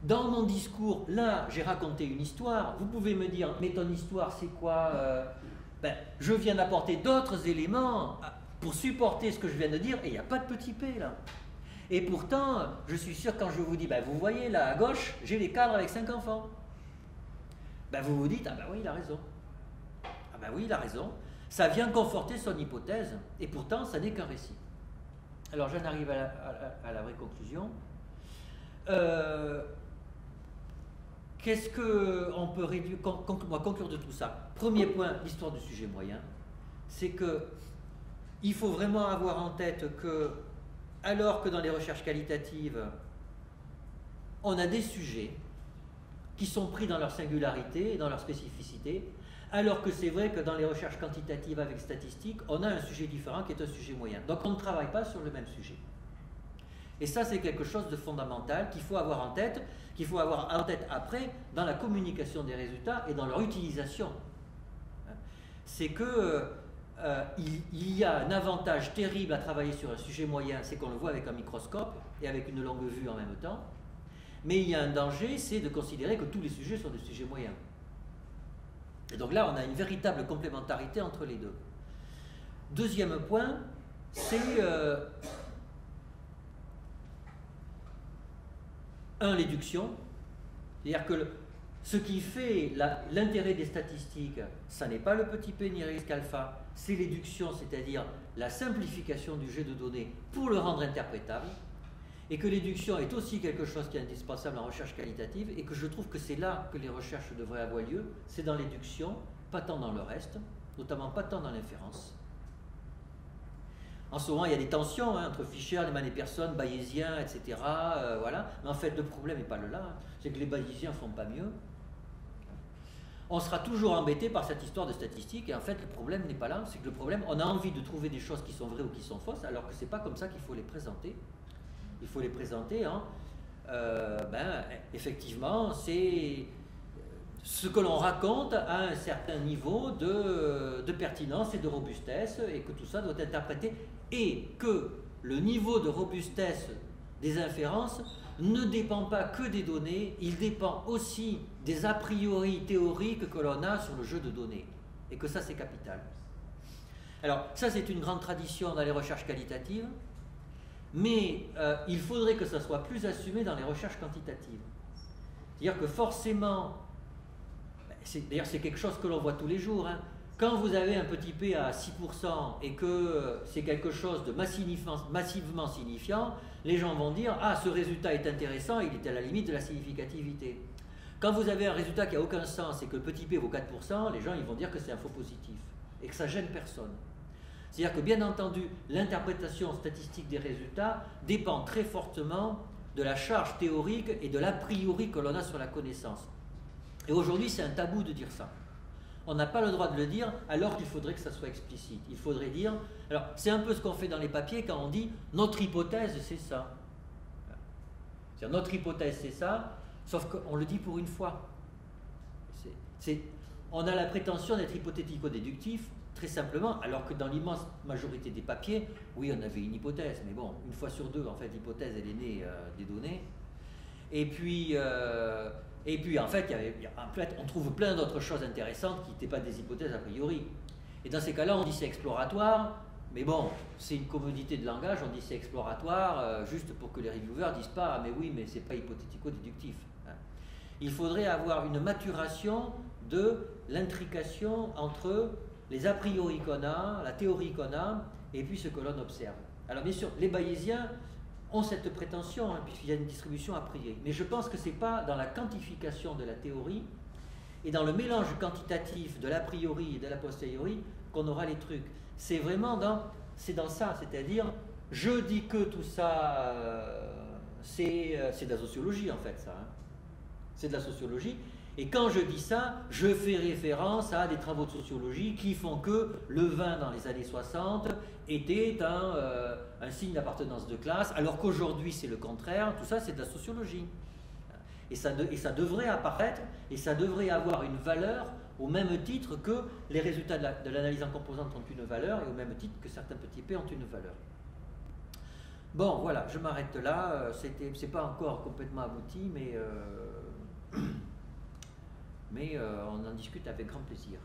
dans mon discours, là, j'ai raconté une histoire. Vous pouvez me dire, mais ton histoire, c'est quoi? Je viens d'apporter d'autres éléments pour supporter ce que je viens de dire, et il n'y a pas de petit p, là. Et pourtant, je suis sûr, quand je vous dis, vous voyez, là, à gauche, j'ai les cadres avec 5 enfants. Vous vous dites, ah oui, il a raison. Ah oui, il a raison. Ça vient conforter son hypothèse, et pourtant, ça n'est qu'un récit. Alors, j'en arrive à la vraie conclusion. Qu'est-ce qu'on peut réduire, conclure de tout ça? Premier point, l'histoire du sujet moyen, c'est que il faut vraiment avoir en tête que, alors que dans les recherches qualitatives, on a des sujets qui sont pris dans leur singularité et dans leur spécificité, alors que c'est vrai que dans les recherches quantitatives avec statistiques, on a un sujet différent qui est un sujet moyen. Donc on ne travaille pas sur le même sujet. Et ça, c'est quelque chose de fondamental qu'il faut avoir en tête, après dans la communication des résultats et dans leur utilisation. C'est que il y a un avantage terrible à travailler sur un sujet moyen, c'est qu'on le voit avec un microscope et avec une longue vue en même temps. Mais il y a un danger, c'est de considérer que tous les sujets sont des sujets moyens. Et donc là, on a une véritable complémentarité entre les deux. Deuxième point, c'est l'éduction. C'est-à-dire que ce qui fait l'intérêt des statistiques, ça n'est pas le petit p ni risque alpha, c'est l'éduction, c'est-à-dire la simplification du jet de données pour le rendre interprétable, et que l'éduction est aussi quelque chose qui est indispensable en recherche qualitative, et que je trouve que c'est là que les recherches devraient avoir lieu, c'est dans l'éduction, pas tant dans le reste, notamment pas tant dans l'inférence. En ce moment, il y a des tensions entre Fischer, Neumann et Persson, bayésiens, etc. Voilà. Mais en fait, le problème n'est pas là. C'est que les bayésiens ne font pas mieux. On sera toujours embêté par cette histoire de statistiques. Et en fait, le problème n'est pas là. C'est que le problème, on a envie de trouver des choses qui sont vraies ou qui sont fausses, alors que ce n'est pas comme ça qu'il faut les présenter. Il faut les présenter effectivement, c'est ce que l'on raconte à un certain niveau de pertinence et de robustesse, et que tout ça doit être interprété, et que le niveau de robustesse des inférences ne dépend pas que des données, il dépend aussi des a priori théoriques que l'on a sur le jeu de données. Et que ça, c'est capital. Alors, ça, c'est une grande tradition dans les recherches qualitatives, mais il faudrait que ça soit plus assumé dans les recherches quantitatives. C'est-à-dire que forcément, d'ailleurs, c'est quelque chose que l'on voit tous les jours, hein. Quand vous avez un petit p à 6% et que c'est quelque chose de massivement signifiant, les gens vont dire « Ah, ce résultat est intéressant, il est à la limite de la significativité ». Quand vous avez un résultat qui n'a aucun sens et que le petit p vaut 4%, les gens ils vont dire que c'est un faux positif et que ça gêne personne. C'est-à-dire que bien entendu, l'interprétation statistique des résultats dépend très fortement de la charge théorique et de l'a priori que l'on a sur la connaissance. Et aujourd'hui, c'est un tabou de dire ça. On n'a pas le droit de le dire alors qu'il faudrait que ça soit explicite. Il faudrait dire... Alors, c'est un peu ce qu'on fait dans les papiers quand on dit « notre hypothèse, c'est ça ». C'est-à-dire, notre hypothèse, c'est ça, sauf qu'on le dit pour une fois. On a la prétention d'être hypothético-déductif, très simplement, alors que dans l'immense majorité des papiers, oui, on avait une hypothèse, mais bon, une fois sur deux, en fait, l'hypothèse, elle est née des données. Et puis, en fait, on trouve plein d'autres choses intéressantes qui n'étaient pas des hypothèses a priori. Et dans ces cas-là, on dit c'est exploratoire, mais bon, c'est une commodité de langage, on dit c'est exploratoire, juste pour que les reviewers disent pas, ah mais oui, mais c'est pas hypothético-déductif. Il faudrait avoir une maturation de l'intrication entre les a priori qu'on a, la théorie qu'on a, et puis ce que l'on observe. Alors bien sûr, les bayésiens ont cette prétention, hein, puisqu'il y a une distribution a priori. Mais je pense que ce n'est pas dans la quantification de la théorie et dans le mélange quantitatif de l'a priori et de la posteriori qu'on aura les trucs. C'est vraiment dans ça, c'est-à-dire, je dis que tout ça, c'est de la sociologie en fait, ça. Hein. C'est de la sociologie. Et quand je dis ça, je fais référence à des travaux de sociologie qui font que le vin dans les années 60 était un signe d'appartenance de classe, alors qu'aujourd'hui c'est le contraire. Tout ça, c'est de la sociologie. Et ça devrait apparaître, et ça devrait avoir une valeur au même titre que les résultats de l'analyse en composantes ont une valeur, et au même titre que certains petits p ont une valeur. Bon, voilà, je m'arrête là. C'est pas encore complètement abouti, mais on en discute avec grand plaisir.